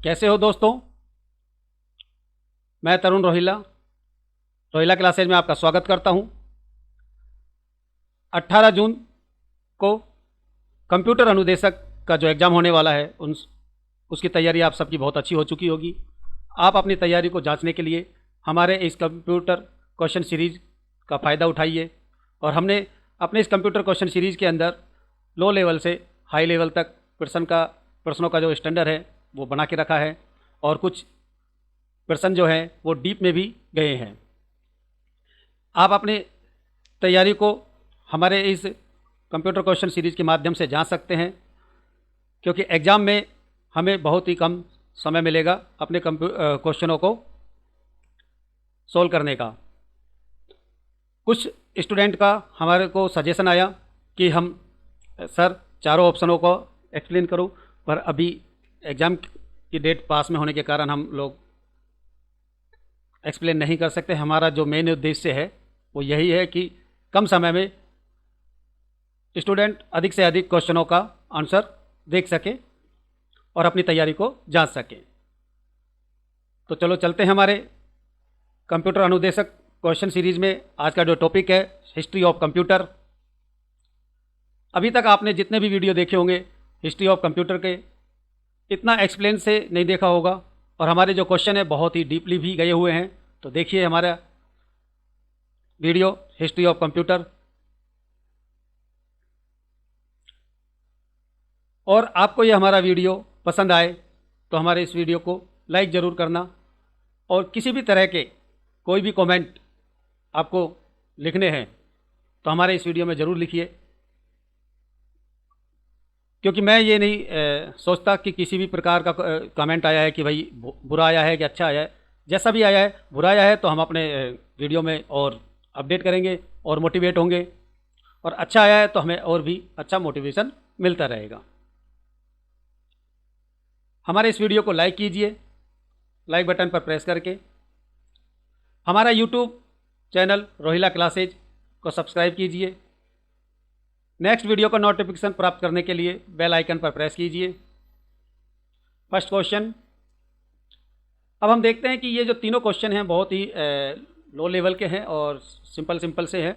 कैसे हो दोस्तों। मैं तरुण रोहिला क्लासेज में आपका स्वागत करता हूं। 18 जून को कंप्यूटर अनुदेशक का जो एग्ज़ाम होने वाला है उसकी तैयारी आप सबकी बहुत अच्छी हो चुकी होगी। आप अपनी तैयारी को जांचने के लिए हमारे इस कंप्यूटर क्वेश्चन सीरीज़ का फ़ायदा उठाइए। और हमने अपने इस कंप्यूटर क्वेश्चन सीरीज़ के अंदर लो लेवल से हाई लेवल तक प्रश्नों का जो स्टैंडर्ड है वो बना के रखा है, और कुछ प्रश्न जो हैं वो डीप में भी गए हैं। आप अपनी तैयारी को हमारे इस कंप्यूटर क्वेश्चन सीरीज़ के माध्यम से जांच सकते हैं, क्योंकि एग्ज़ाम में हमें बहुत ही कम समय मिलेगा अपने क्वेश्चनों को सोल्व करने का। कुछ स्टूडेंट का हमारे को सजेशन आया कि हम सर चारों ऑप्शनों को एक्सप्लेन करूं, पर अभी एग्ज़ाम की डेट पास में होने के कारण हम लोग एक्सप्लेन नहीं कर सकते। हमारा जो मेन उद्देश्य है वो यही है कि कम समय में स्टूडेंट अधिक से अधिक क्वेश्चनों का आंसर देख सके और अपनी तैयारी को जांच सके। तो चलो चलते हैं हमारे कंप्यूटर अनुदेशक क्वेश्चन सीरीज़ में। आज का जो टॉपिक है हिस्ट्री ऑफ कंप्यूटर। अभी तक आपने जितने भी वीडियो देखे होंगे हिस्ट्री ऑफ कंप्यूटर के, इतना एक्सप्लेन से नहीं देखा होगा, और हमारे जो क्वेश्चन है बहुत ही डीपली भी गए हुए हैं। तो देखिए हमारा वीडियो हिस्ट्री ऑफ कंप्यूटर। और आपको ये हमारा वीडियो पसंद आए तो हमारे इस वीडियो को लाइक ज़रूर करना, और किसी भी तरह के कोई भी कमेंट आपको लिखने हैं तो हमारे इस वीडियो में ज़रूर लिखिए, क्योंकि मैं ये नहीं सोचता कि किसी भी प्रकार का कमेंट आया है कि भाई बुरा आया है कि अच्छा आया है। जैसा भी आया है, बुरा आया है तो हम अपने वीडियो में और अपडेट करेंगे और मोटिवेट होंगे, और अच्छा आया है तो हमें और भी अच्छा मोटिवेशन मिलता रहेगा। हमारे इस वीडियो को लाइक कीजिए, लाइक बटन पर प्रेस करके। हमारा यूट्यूब चैनल रोहिला क्लासेज को सब्सक्राइब कीजिए। नेक्स्ट वीडियो का नोटिफिकेशन प्राप्त करने के लिए बेल आइकन पर प्रेस कीजिए। First question. अब हम देखते हैं कि ये जो तीनों क्वेश्चन हैं बहुत ही लो लेवल के हैं और सिंपल से हैं,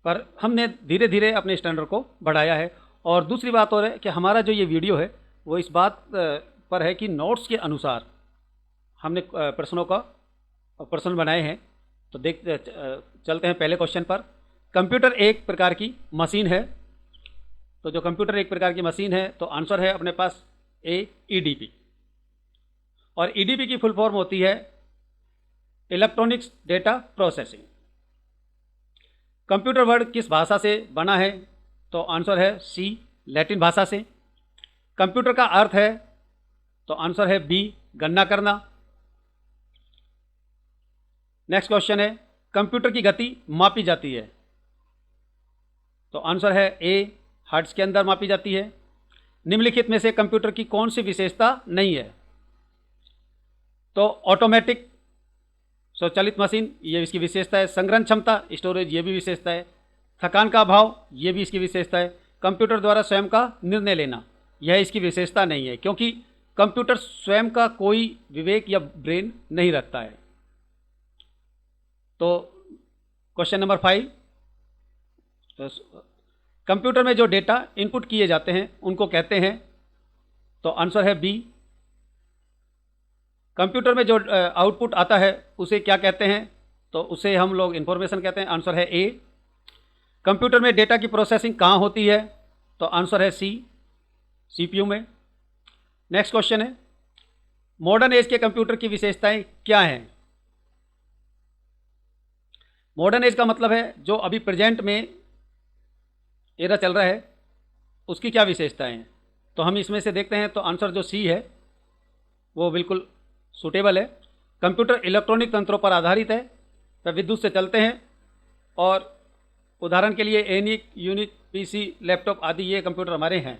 पर हमने धीरे धीरे अपने स्टैंडर्ड को बढ़ाया है। और दूसरी बात और है कि हमारा जो ये वीडियो है वो इस बात पर है कि नोट्स के अनुसार हमने प्रश्न बनाए हैं। तो चलते हैं पहले क्वेश्चन पर। कंप्यूटर एक प्रकार की मशीन है। तो जो कंप्यूटर एक प्रकार की मशीन है तो आंसर है अपने पास AEDP। और EDP की फुल फॉर्म होती है electronics data processing. Computer word किस भाषा से बना है तो आंसर है C, लैटिन भाषा से। कंप्यूटर का अर्थ है तो आंसर है B, गणना करना। नेक्स्ट क्वेश्चन है कंप्यूटर की गति मापी जाती है तो आंसर है A, हर्ट्ज के अंदर मापी जाती है। निम्नलिखित में से कंप्यूटर की कौन सी विशेषता नहीं है तो ऑटोमेटिक स्वचालित मशीन, ये इसकी विशेषता है। संग्रहण क्षमता, स्टोरेज, ये भी विशेषता है। थकान का अभाव, ये भी इसकी विशेषता है। कंप्यूटर द्वारा स्वयं का निर्णय लेना, यह इसकी विशेषता नहीं है, क्योंकि कंप्यूटर स्वयं का कोई विवेक या ब्रेन नहीं रखता है। तो क्वेश्चन नंबर 5, कंप्यूटर में जो डेटा इनपुट किए जाते हैं उनको कहते हैं तो आंसर है B। कंप्यूटर में जो आउटपुट आता है उसे क्या कहते हैं तो उसे हम लोग इंफॉर्मेशन कहते हैं। आंसर है A। कंप्यूटर में डेटा की प्रोसेसिंग कहाँ होती है तो आंसर है C, CPU में। नेक्स्ट क्वेश्चन है मॉडर्न एज के कंप्यूटर की विशेषताएं क्या हैं। मॉडर्न एज का मतलब है जो अभी प्रेजेंट में एरा चल रहा है उसकी क्या विशेषताएं हैं। तो हम इसमें से देखते हैं तो आंसर जो C है वो बिल्कुल सूटेबल है। कंप्यूटर इलेक्ट्रॉनिक तंत्रों पर आधारित है, तो विद्युत से चलते हैं। और उदाहरण के लिए एनिक, यूनिक, PC, लैपटॉप आदि ये कंप्यूटर हमारे हैं।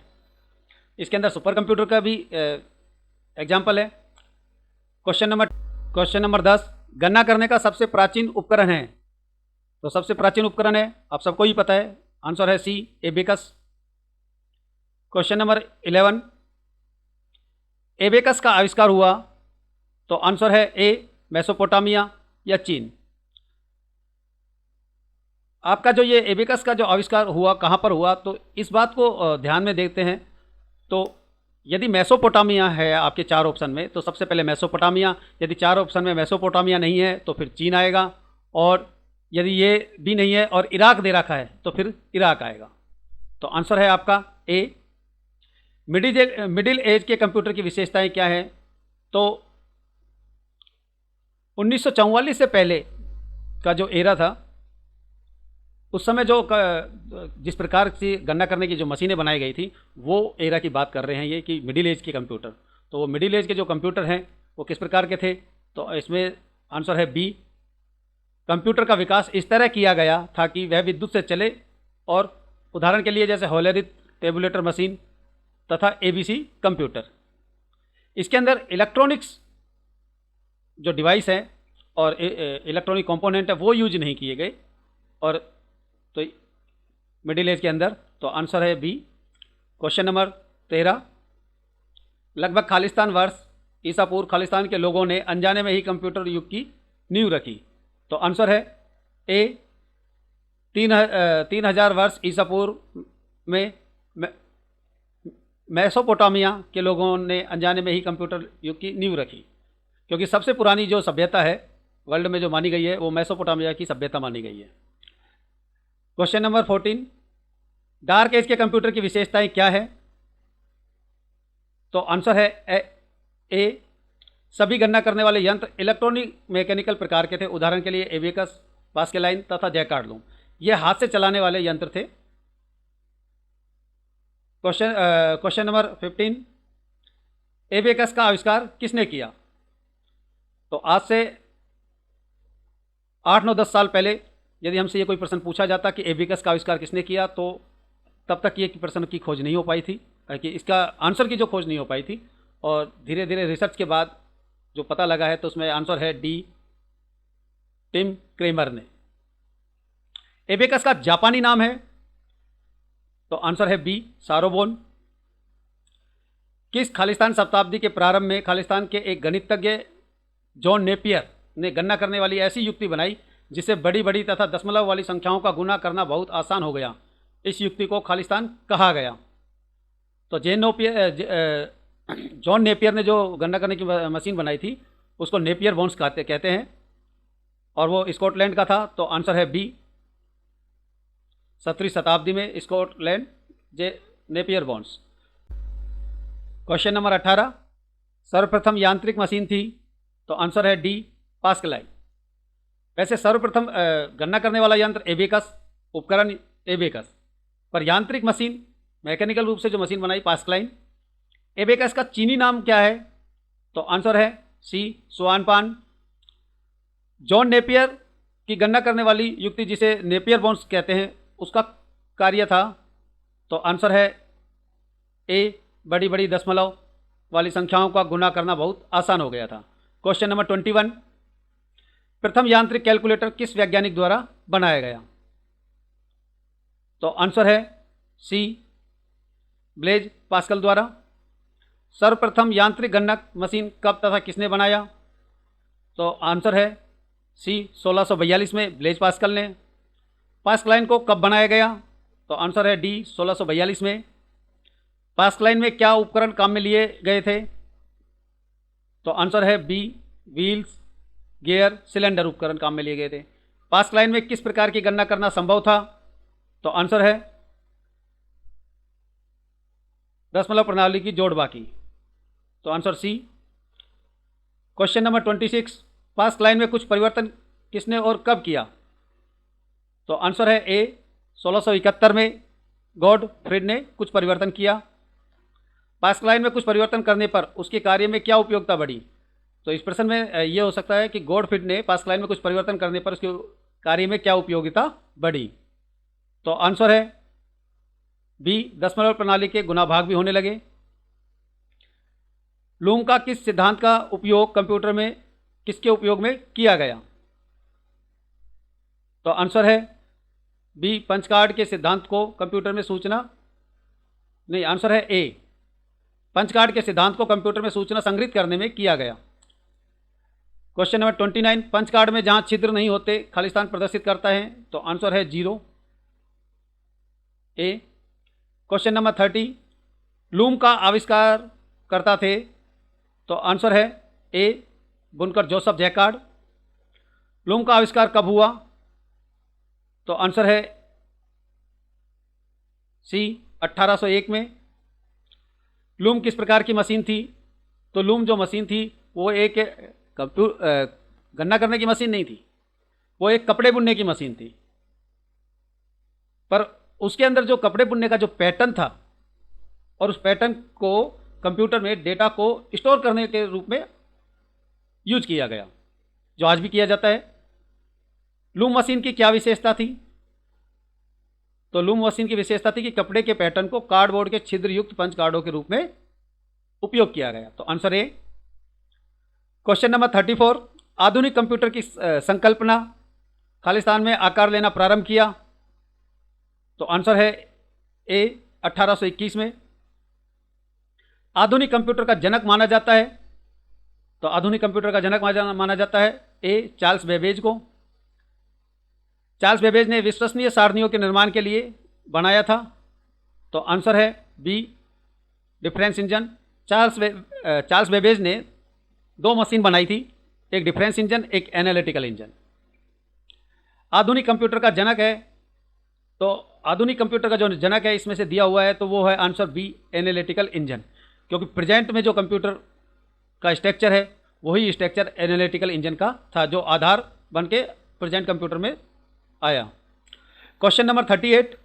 इसके अंदर सुपर कंप्यूटर का भी एग्जाम्पल है। क्वेश्चन नंबर 10, गणना करने का सबसे प्राचीन उपकरण है तो सबसे प्राचीन उपकरण है आप सबको ही पता है, आंसर है C, abacus. Question number 11, abacus का आविष्कार हुआ? तो आंसर है ए मेसोपोटामिया या चीन। आपका जो ये एबेकस का जो आविष्कार हुआ कहाँ पर हुआ, तो इस बात को ध्यान में देखते हैं। तो यदि मेसोपोटामिया है आपके 4 ऑप्शन में, तो सबसे पहले मेसोपोटामिया। यदि 4 ऑप्शन में मेसोपोटामिया नहीं है तो फिर चीन आएगा, और यदि ये भी नहीं है और इराक दे रखा है तो फिर इराक आएगा। तो आंसर है आपका ए। मिडिल एज के कंप्यूटर की विशेषताएं क्या है? तो 1944 से पहले का जो एरा था, उस समय जो जिस प्रकार से गणना करने की जो मशीनें बनाई गई थी, वो एरा की बात कर रहे हैं ये, कि मिडिल एज के कंप्यूटर। तो वो मिडिल एज के जो कंप्यूटर हैं वो किस प्रकार के थे? तो इसमें आंसर है बी। कंप्यूटर का विकास इस तरह किया गया था कि वह विद्युत से चले, और उदाहरण के लिए जैसे होलेरिथ टेबुलेटर मशीन तथा एबीसी कंप्यूटर। इसके अंदर इलेक्ट्रॉनिक्स जो डिवाइस है और इलेक्ट्रॉनिक कंपोनेंट है वो यूज नहीं किए गए, और तो मिडिल एज के अंदर। तो आंसर है बी। क्वेश्चन नंबर 13, लगभग खालिस्तान वर्ष ईसा पूर्व खालिस्तान के लोगों ने अनजाने में ही कंप्यूटर युग की नींव रखी। तो आंसर है ए 3000 वर्ष ईसा पूर्व में मेसोपोटामिया के लोगों ने अनजाने में ही कंप्यूटर युग की नींव रखी, क्योंकि सबसे पुरानी जो सभ्यता है वर्ल्ड में जो मानी गई है वो मेसोपोटामिया की सभ्यता मानी गई है। क्वेश्चन नंबर 14, डार्क एज के कंप्यूटर की विशेषताएं क्या है? तो आंसर है ए सभी गणना करने वाले यंत्र इलेक्ट्रॉनिक मैकेनिकल प्रकार के थे। उदाहरण के लिए एबेकस, पास्कलाइन तथा जैकार्ड-लूम, ये हाथ से चलाने वाले यंत्र थे। क्वेश्चन नंबर 15, एबेकस का आविष्कार किसने किया? तो आज से 8, 9, 10 साल पहले यदि हमसे ये कोई प्रश्न पूछा जाता कि एबेकस का आविष्कार किसने किया, तो तब तक ये प्रश्न की खोज नहीं हो पाई थी, कि इसका आंसर की जो खोज नहीं हो पाई थी। और धीरे धीरे रिसर्च के बाद जो पता लगा है, तो उसमें आंसर है डी, टिम क्रेमर ने। एबेकस का जापानी नाम है? तो आंसर है बी, सारोबोन। किस खालिस्तान शताब्दी के प्रारंभ में खालिस्तान के एक गणितज्ञ जॉन नेपियर ने गणना करने वाली ऐसी युक्ति बनाई जिसे बड़ी बड़ी तथा दशमलव वाली संख्याओं का गुना करना बहुत आसान हो गया? इस युक्ति को खालिस्तान कहा गया। तो जॉन नेपियर ने जो गणना करने की मशीन बनाई थी उसको नेपियर बोन्स कहते हैं, और वो स्कॉटलैंड का था। तो आंसर है बी, 17वीं शताब्दी में Scotland Napier bones. Question number 18, सर्वप्रथम यांत्रिक मशीन थी? तो आंसर है डी, पास्कलाइन। वैसे सर्वप्रथम गणना करने वाला यंत्र एबेकस, उपकरण एबेकस, पर यांत्रिक मशीन मैकेनिकल रूप से जो मशीन बनाई पास्कलाइन। एबेकस का चीनी नाम क्या है? तो आंसर है सी, सुआनपान। जॉन नेपियर की गणना करने वाली युक्ति जिसे नेपियर बोन्स कहते हैं, उसका कार्य था? तो आंसर है ए, बड़ी बड़ी दशमलव वाली संख्याओं का गुना करना बहुत आसान हो गया था। क्वेश्चन नंबर 21, प्रथम यांत्रिक कैलकुलेटर किस वैज्ञानिक द्वारा बनाया गया? तो आंसर है सी, ब्लेज पास्कल द्वारा। सर्वप्रथम यांत्रिक गणना मशीन कब तथा किसने बनाया? तो आंसर है सी, 1642 में ब्लेज पास्कल ने। पास्कलाइन को कब बनाया गया? तो आंसर है डी, 1642 में। पास्कलाइन में क्या उपकरण काम में लिए गए थे? तो आंसर है बी, व्हील्स, गियर, सिलेंडर उपकरण काम में लिए गए थे। पास्कलाइन में किस प्रकार की गणना करना संभव था? तो आंसर है दशमलव प्रणाली की जोड़ बाकी। तो answer C. Question number 26, Pascaline में कुछ परिवर्तन किसने और कब किया? तो आंसर है ए, 1671 में गॉडफ्रीड ने कुछ परिवर्तन किया। पास्कलाइन में कुछ परिवर्तन करने पर उसके कार्य में क्या उपयोगिता बढ़ी? तो इस प्रश्न में ये हो सकता है कि गॉडफ्रीड ने पास्कलाइन में कुछ परिवर्तन करने पर उसके कार्य में क्या उपयोगिता बढ़ी? तो आंसर है बी, दशमलव प्रणाली के गुना भाग भी होने लगे। लूम का किस सिद्धांत का उपयोग कंप्यूटर में किसके उपयोग में किया गया? तो आंसर है बी, पंच कार्ड के सिद्धांत को कंप्यूटर में सूचना नहीं, आंसर है ए, पंच कार्ड के सिद्धांत को कंप्यूटर में सूचना संग्रहित करने में किया गया? क्वेश्चन नंबर 29, पंच कार्ड में जहां छिद्र नहीं होते खाली स्थान प्रदर्शित करता है, तो आंसर है 0 ए। क्वेश्चन नंबर 30, लूम का आविष्कार करता थे, तो आंसर है ए बुनकर जोसेफ जैकार्ड। लूम का आविष्कार कब हुआ? तो आंसर है सी 1801 में। लूम किस प्रकार की मशीन थी? तो लूम जो मशीन थी वो एक गन्ना करने की मशीन नहीं थी, वो एक कपड़े बुनने की मशीन थी। पर उसके अंदर जो कपड़े बुनने का जो पैटर्न था और उस पैटर्न को कंप्यूटर में डेटा को स्टोर करने के रूप में यूज किया गया, जो आज भी किया जाता है। लूम मशीन की क्या विशेषता थी? तो लूम मशीन की विशेषता थी कि कपड़े के पैटर्न को कार्डबोर्ड के छिद्र युक्त पंच कार्डों के रूप में उपयोग किया गया, तो आंसर ए। क्वेश्चन नंबर 34, आधुनिक कंप्यूटर की संकल्पना खाली स्थान में आकार लेना प्रारंभ किया, तो आंसर है ए 1821 में। आधुनिक कंप्यूटर का जनक माना जाता है, तो आधुनिक कंप्यूटर का जनक माना जाता है ए चार्ल्स बेबेज को। चार्ल्स बेबेज ने विश्वसनीय सारणियों के निर्माण के लिए बनाया था, तो आंसर है B difference engine. Charles Babbage ने 2 मशीन बनाई थी, एक डिफरेंस इंजन, एक एनालिटिकल इंजन। आधुनिक कंप्यूटर का जनक है, तो आधुनिक कंप्यूटर का जो जनक है इसमें से दिया हुआ है, तो वो है आंसर बी एनालिटिकल इंजन, क्योंकि प्रेजेंट में जो कंप्यूटर का स्ट्रक्चर है वही स्ट्रक्चर एनालिटिकल इंजन का था, जो आधार बन के प्रेजेंट कंप्यूटर में आया। क्वेश्चन नंबर 38,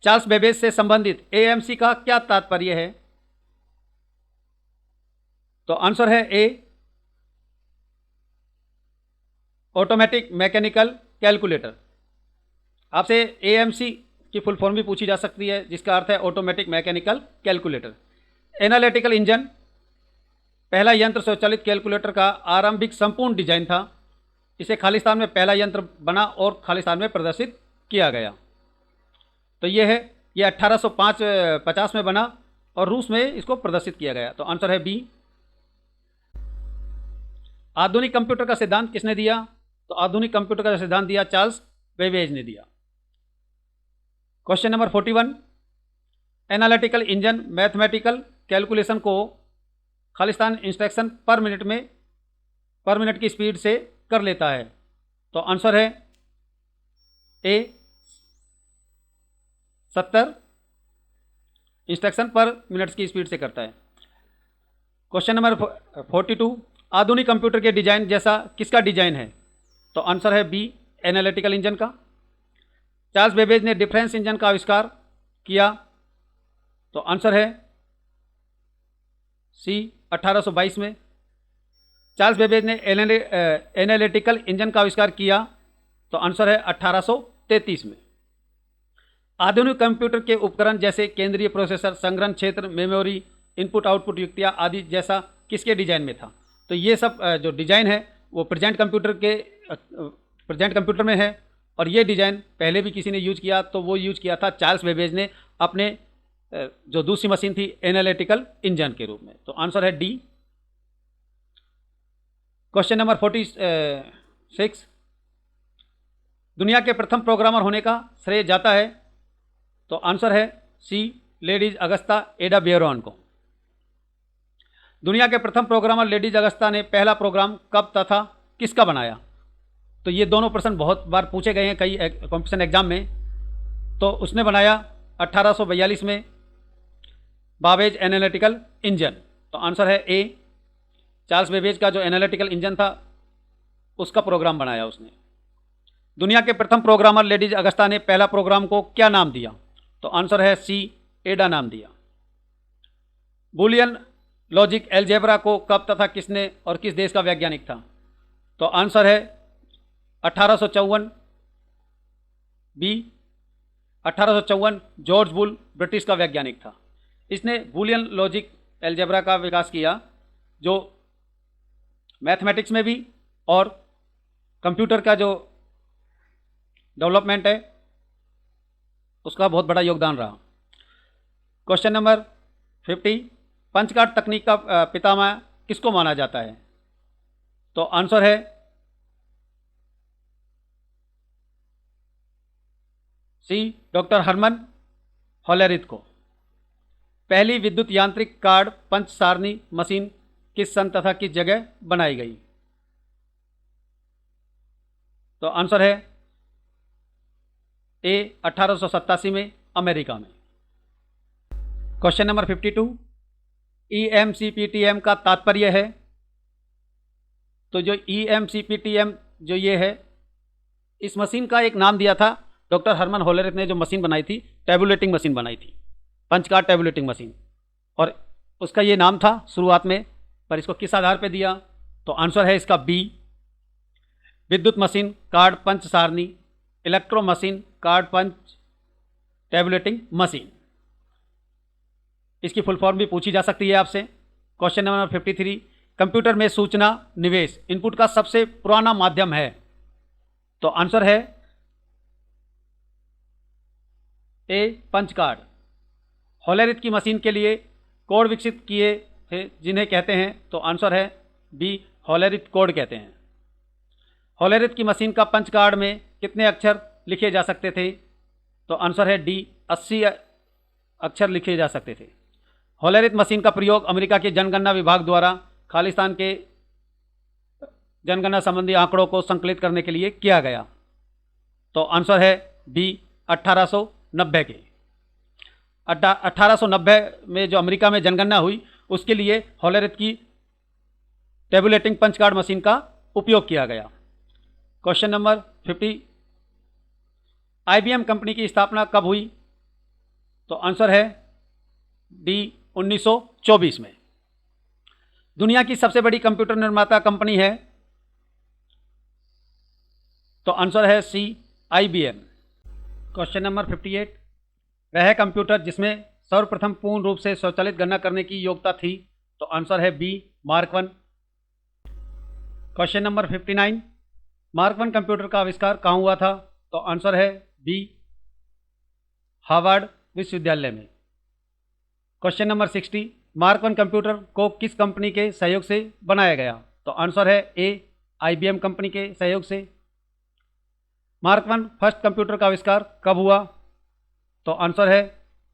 चार्ल्स बेबेज से संबंधित एएमसी का क्या तात्पर्य है? तो आंसर है ए ऑटोमेटिक मैकेनिकल कैलकुलेटर। आपसे एएमसी की फुल फॉर्म भी पूछी जा सकती है, जिसका अर्थ है automatic mechanical calculator. Analytical engine पहला यंत्र स्वचालित कैलकुलेटर का आरंभिक संपूर्ण डिजाइन था। इसे खालिस्तान में पहला यंत्र बना और खालिस्तान में प्रदर्शित किया गया। तो ये है, ये 1850 में बना और रूस में इसको प्रदर्शित किया गया, तो आंसर है बी। आधुनिक कंप्यूटर का सिद्धांत किसने दिया? तो आधुनिक कंप्यूटर का सिद्धांत दिया चार्ल्स बेबेज ने दिया। Question number 41, analytical engine mathematical calculation को खालिस्तान इंस्ट्रक्शन पर मिनट की स्पीड से कर लेता है, तो आंसर है ए 70 इंस्ट्रक्शन पर मिनट की स्पीड से करता है। क्वेश्चन नंबर 42, आधुनिक कंप्यूटर के डिजाइन जैसा किसका डिजाइन है? तो आंसर है बी एनालिटिकल इंजन का। चार्ल्स बेबेज ने डिफरेंस इंजन का आविष्कार किया, तो आंसर है सी 1822 में। चार्ल्स बेबेज ने एनालिटिकल इंजन का आविष्कार किया, तो आंसर है 1833 में। आधुनिक कंप्यूटर के उपकरण जैसे केंद्रीय प्रोसेसर, संग्रहण क्षेत्र, मेमोरी, इनपुट आउटपुट युक्तियाँ आदि जैसा किसके डिजाइन में था? तो ये सब जो डिजाइन है वो प्रेजेंट कंप्यूटर में है, और ये डिजाइन पहले भी किसी ने यूज किया, तो वो यूज किया था चार्ल्स बेबेज ने अपने जो दूसरी मशीन थी एनालिटिकल इंजन के रूप में, तो आंसर है डी। क्वेश्चन नंबर 46, दुनिया के प्रथम प्रोग्रामर होने का श्रेय जाता है, तो आंसर है सी लेडीज अगस्ता एडा बियरॉन को। दुनिया के प्रथम प्रोग्रामर लेडीज अगस्ता ने पहला प्रोग्राम कब तथा किसका बनाया? तो ये दोनों प्रश्न बहुत बार पूछे गए हैं कई कॉम्पिटिशन एग्जाम में। तो उसने बनाया 1842 में बाबेज एनालिटिकल इंजन, तो आंसर है ए। चार्ल्स बेबेज का जो एनालिटिकल इंजन था उसका प्रोग्राम बनाया उसने। दुनिया के प्रथम प्रोग्रामर लेडीज अगस्ता ने पहला प्रोग्राम को क्या नाम दिया? तो आंसर है सी एडा नाम दिया। बूलियन लॉजिक एलजेब्रा को कब तथा किसने और किस देश का वैज्ञानिक था? तो आंसर है 1854 बी। 1854 जॉर्ज बुल ब्रिटिश का वैज्ञानिक था। इसने बूलियन लॉजिक एलजेब्रा का विकास किया, जो मैथमेटिक्स में भी और कंप्यूटर का जो डेवलपमेंट है उसका बहुत बड़ा योगदान रहा। क्वेश्चन नंबर 50, पंच कार्ड तकनीक का पितामह किसको माना जाता है? तो आंसर है सी, डॉक्टर हरमन होलेरिथ को। पहली विद्युत यांत्रिक कार्ड पंच सारणी मशीन किस सन तथा किस जगह बनाई गई? तो आंसर है ए, 1887 में अमेरिका में। क्वेश्चन नंबर 52, EMCPTM का तात्पर्य है। तो जो EMCPTM जो ये है, इस मशीन का एक नाम दिया था डॉक्टर हरमन होलेरिथ ने, जो मशीन बनाई थी, टेबुलेटिंग मशीन बनाई थी, पंच कार्ड टेबुलेटिंग मशीन, और उसका ये नाम था शुरुआत में। पर इसको किस आधार पे दिया? तो आंसर है इसका बी, विद्युत मशीन कार्ड पंच सारणी, इलेक्ट्रो मशीन कार्ड पंच टेबुलेटिंग मशीन। इसकी फुल फॉर्म भी पूछी जा सकती है आपसे। क्वेश्चन नंबर 53, कंप्यूटर में सूचना निवेश इनपुट का सबसे पुराना माध्यम है। तो आंसर है ए, पंच कार्ड। होलेरिथ की मशीन के लिए कोड विकसित किए थे जिन्हें कहते हैं? तो आंसर है बी, होलेरिथ कोड कहते हैं। होलेरिथ की मशीन का पंच कार्ड में कितने अक्षर लिखे जा सकते थे? तो आंसर है डी, 80 अक्षर लिखे जा सकते थे। होलेरिथ मशीन का प्रयोग अमेरिका के जनगणना विभाग द्वारा खालिस्तान के जनगणना संबंधी आंकड़ों को संकलित करने के लिए किया गया। तो आंसर है बी, 1890 के। 1890 में जो अमेरिका में जनगणना हुई, उसके लिए होलेरिथ की टेबुलेटिंग पंच कार्ड मशीन का उपयोग किया गया। क्वेश्चन नंबर 50, IBM कंपनी की स्थापना कब हुई? तो आंसर है डी, 1924 में। दुनिया की सबसे बड़ी कंप्यूटर निर्माता कंपनी है? तो आंसर है सी, IBM। क्वेश्चन नंबर 58, वह कंप्यूटर जिसमें सर्वप्रथम पूर्ण रूप से स्वचालित गणना करने की योग्यता थी? तो आंसर है B, mark 1। Question number 59, mark 1 computer का आविष्कार कहाँ हुआ था? तो आंसर है बी, हार्वर्ड विश्वविद्यालय में। क्वेश्चन नंबर 60, मार्क 1 कंप्यूटर को किस कंपनी के सहयोग से बनाया गया? तो आंसर है ए, IBM कंपनी के सहयोग से। मार्क 1 फर्स्ट कंप्यूटर का आविष्कार कब हुआ? तो आंसर है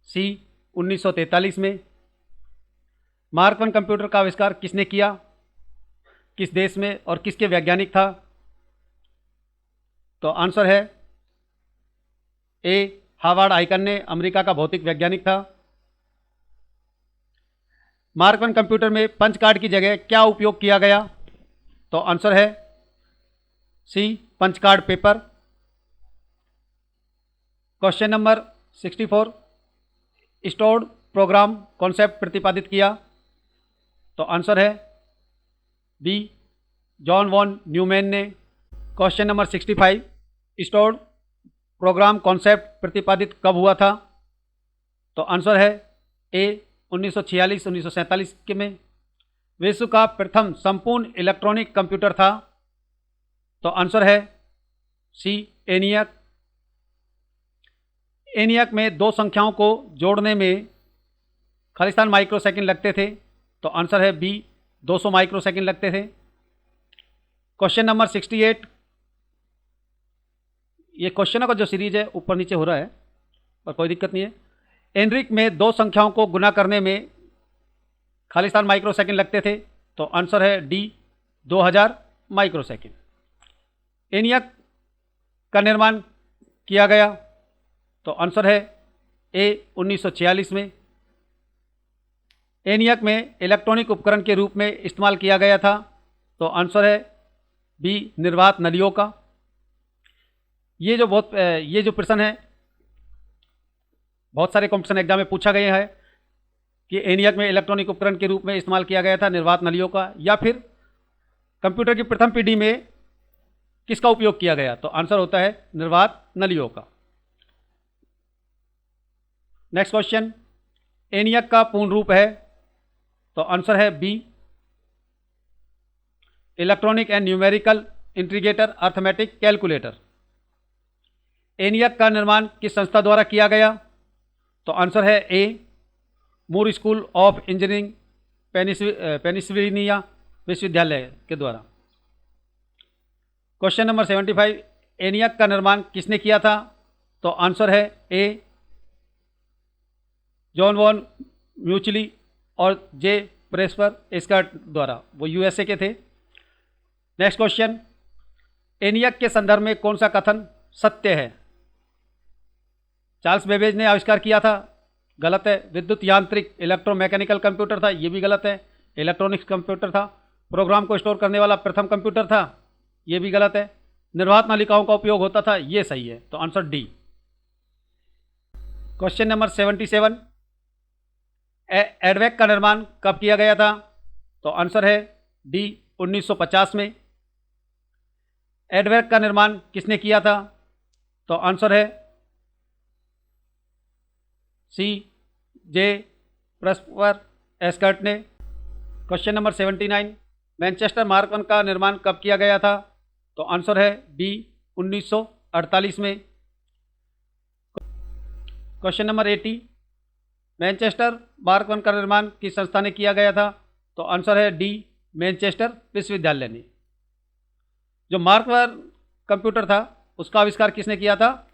सी, 1943 में। मार्क 1 कंप्यूटर का आविष्कार किसने किया, किस देश में, और किसके वैज्ञानिक था? तो आंसर है ए, हार्वर्ड आइकन ने, अमेरिका का भौतिक वैज्ञानिक था। मार्क 1 कंप्यूटर में पंच कार्ड की जगह क्या उपयोग किया गया? तो आंसर है C, punch card paper. Question number 64, stored program concept प्रतिपादित किया? तो आंसर है बी, जॉन वॉन न्यूमैन ने। Question number 65, stored program concept प्रतिपादित कब हुआ था? तो आंसर है ए, 1946-1947 के में। विश्व का प्रथम संपूर्ण इलेक्ट्रॉनिक कंप्यूटर था? तो आंसर है सी, एनियक। एनियक में दो संख्याओं को जोड़ने में खालिस्तान माइक्रोसेकंड लगते थे? तो आंसर है बी, 200 माइक्रोसेकंड लगते थे। क्वेश्चन नंबर 68, ये क्वेश्चनों का जो सीरीज है ऊपर नीचे हो रहा है, और कोई दिक्कत नहीं है। एनरिक में दो संख्याओं को गुना करने में खालिस्तान माइक्रोसेकंड लगते थे? तो आंसर है डी, 2000 माइक्रोसेकंड। एनियक का निर्माण किया गया? तो आंसर है ए, 1946 में। एनियक में इलेक्ट्रॉनिक उपकरण के रूप में इस्तेमाल किया गया था? तो आंसर है बी, निर्वात नलियों का। ये जो प्रश्न है बहुत सारे कॉम्पिटिशन एग्जाम में पूछा गया है कि एनियक में इलेक्ट्रॉनिक उपकरण के रूप में इस्तेमाल किया गया था निर्वात नलियों का, या फिर कंप्यूटर की प्रथम पीढ़ी में किसका उपयोग किया गया? तो आंसर होता है निर्वात नलियों का। नेक्स्ट क्वेश्चन, एनियक का पूर्ण रूप है? तो आंसर है B, electronic and numerical integrator arithmetic calculator. ENIAC का निर्माण किस संस्था द्वारा किया गया? तो आंसर है ए, मूर स्कूल ऑफ इंजीनियरिंग पेनिसिल्वेनिया विश्वविद्यालय के द्वारा। क्वेश्चन नंबर 75, एनियक का निर्माण किसने किया था? तो आंसर है ए जॉन वॉन म्यूचली और जे प्रेस्पर इसका द्वारा, वो यूएसए के थे। नेक्स्ट क्वेश्चन, एनियक के संदर्भ में कौन सा कथन सत्य है? चार्ल्स बेबेज ने आविष्कार किया था, गलत है। विद्युत यांत्रिक इलेक्ट्रोमैकेनिकल कंप्यूटर था, ये भी गलत है। इलेक्ट्रॉनिक्स कंप्यूटर था। प्रोग्राम को स्टोर करने वाला प्रथम कंप्यूटर था, ये भी गलत है। निर्वात नलिकाओं का उपयोग होता था, ये सही है। तो आंसर डी। क्वेश्चन नंबर 77, एडवेक का निर्माण कब किया गया था? तो आंसर है डी 1950 में। एडवेक का निर्माण किसने किया था? तो आंसर है सी जे प्रेस्पर एस्कर्ट ने। क्वेश्चन नंबर 79, मैनचेस्टर मार्क 1 का निर्माण कब किया गया था? तो आंसर है बी 1948 में। क्वेश्चन नंबर 80, मैनचेस्टर मार्क 1 का निर्माण किस संस्था ने किया गया था? तो आंसर है डी मैनचेस्टर विश्वविद्यालय ने। जो मार्क 1 कंप्यूटर था उसका आविष्कार किसने किया था?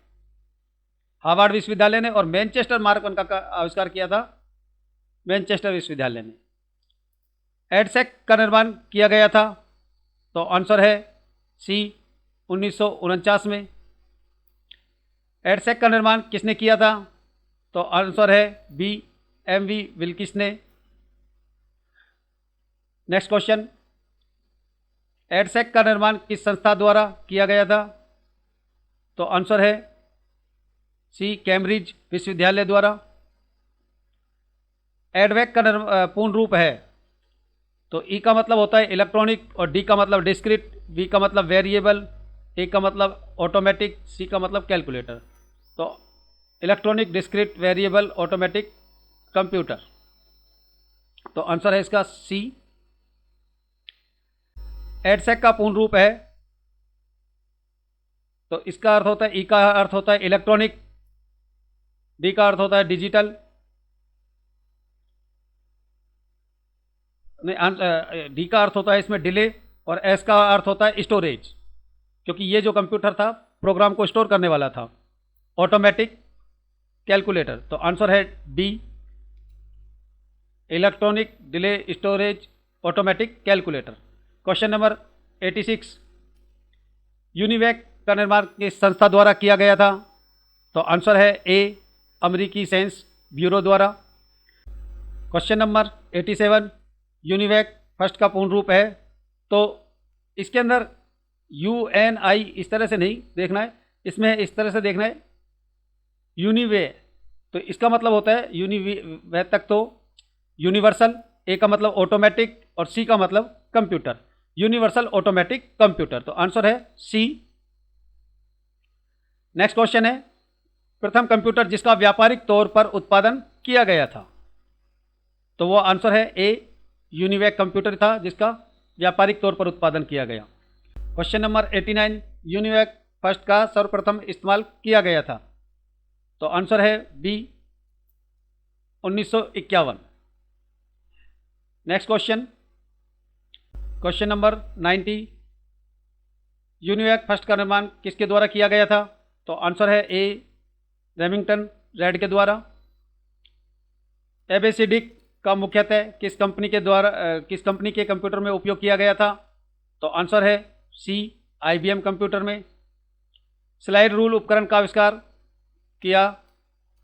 हार्वर्ड विश्वविद्यालय ने। और मैनचेस्टर मार्क 1 का आविष्कार किया था मैनचेस्टर विश्वविद्यालय ने। एडसेक का निर्माण किया गया था, तो आंसर है सी 1949 में। एडसेक का निर्माण किसने किया था? तो आंसर है बी एम.वी. विल्किस ने। नेक्स्ट क्वेश्चन, एडसेक का निर्माण किस संस्था द्वारा किया गया था? तो आंसर है सी कैम्ब्रिज विश्वविद्यालय द्वारा। एडवेक का पूर्ण रूप है, तो ई का मतलब होता है इलेक्ट्रॉनिक, और डी का मतलब डिस्क्रीट, वी का मतलब वेरिएबल, ए का मतलब ऑटोमेटिक, सी का मतलब कैलकुलेटर। तो electronic discrete variable automatic computer, तो आंसर है इसका सी। एडसेक का पूर्ण रूप है, तो इसका अर्थ होता है, ई का अर्थ होता है इलेक्ट्रॉनिक, डी का अर्थ होता है डिजिटल, नहीं, डी का अर्थ होता है इसमें डिले, और एस का अर्थ होता है स्टोरेज, क्योंकि ये जो कंप्यूटर था प्रोग्राम को स्टोर करने वाला था। ऑटोमेटिक कैलकुलेटर, तो आंसर है D electronic delay storage automatic calculator. Question number 86, UNIVAC का निर्माण किस संस्था द्वारा किया गया था? तो आंसर है ए अमेरिकी साइंस ब्यूरो द्वारा। क्वेश्चन नंबर 87, यूनिवैक फर्स्ट का पूर्ण रूप है, तो इसके अंदर UNI इस तरह से नहीं देखना है, इसमें इस तरह से देखना है यूनिवे, तो इसका मतलब होता है यूनिवे तक तो यूनिवर्सल, ए का मतलब ऑटोमेटिक और सी का मतलब कंप्यूटर, यूनिवर्सल ऑटोमेटिक कंप्यूटर, तो आंसर है सी। नेक्स्ट क्वेश्चन है, प्रथम कंप्यूटर जिसका व्यापारिक तौर पर उत्पादन किया गया था? तो वो आंसर है ए यूनिवैक कंप्यूटर था जिसका व्यापारिक तौर पर उत्पादन किया गया। क्वेश्चन नंबर 89, यूनिवैक फर्स्ट का सर्वप्रथम इस्तेमाल किया गया था? तो आंसर है B 1951। Next question, question number 90, UNIVAC first का निर्माण किसके द्वारा किया गया था? तो आंसर है ए रेमिंगटन रेड के द्वारा। एबीसीडिक का मुख्यतः किस कंपनी के कंप्यूटर में उपयोग किया गया था? तो आंसर है सी IBM कंप्यूटर में। स्लाइड रूल उपकरण का आविष्कार किया?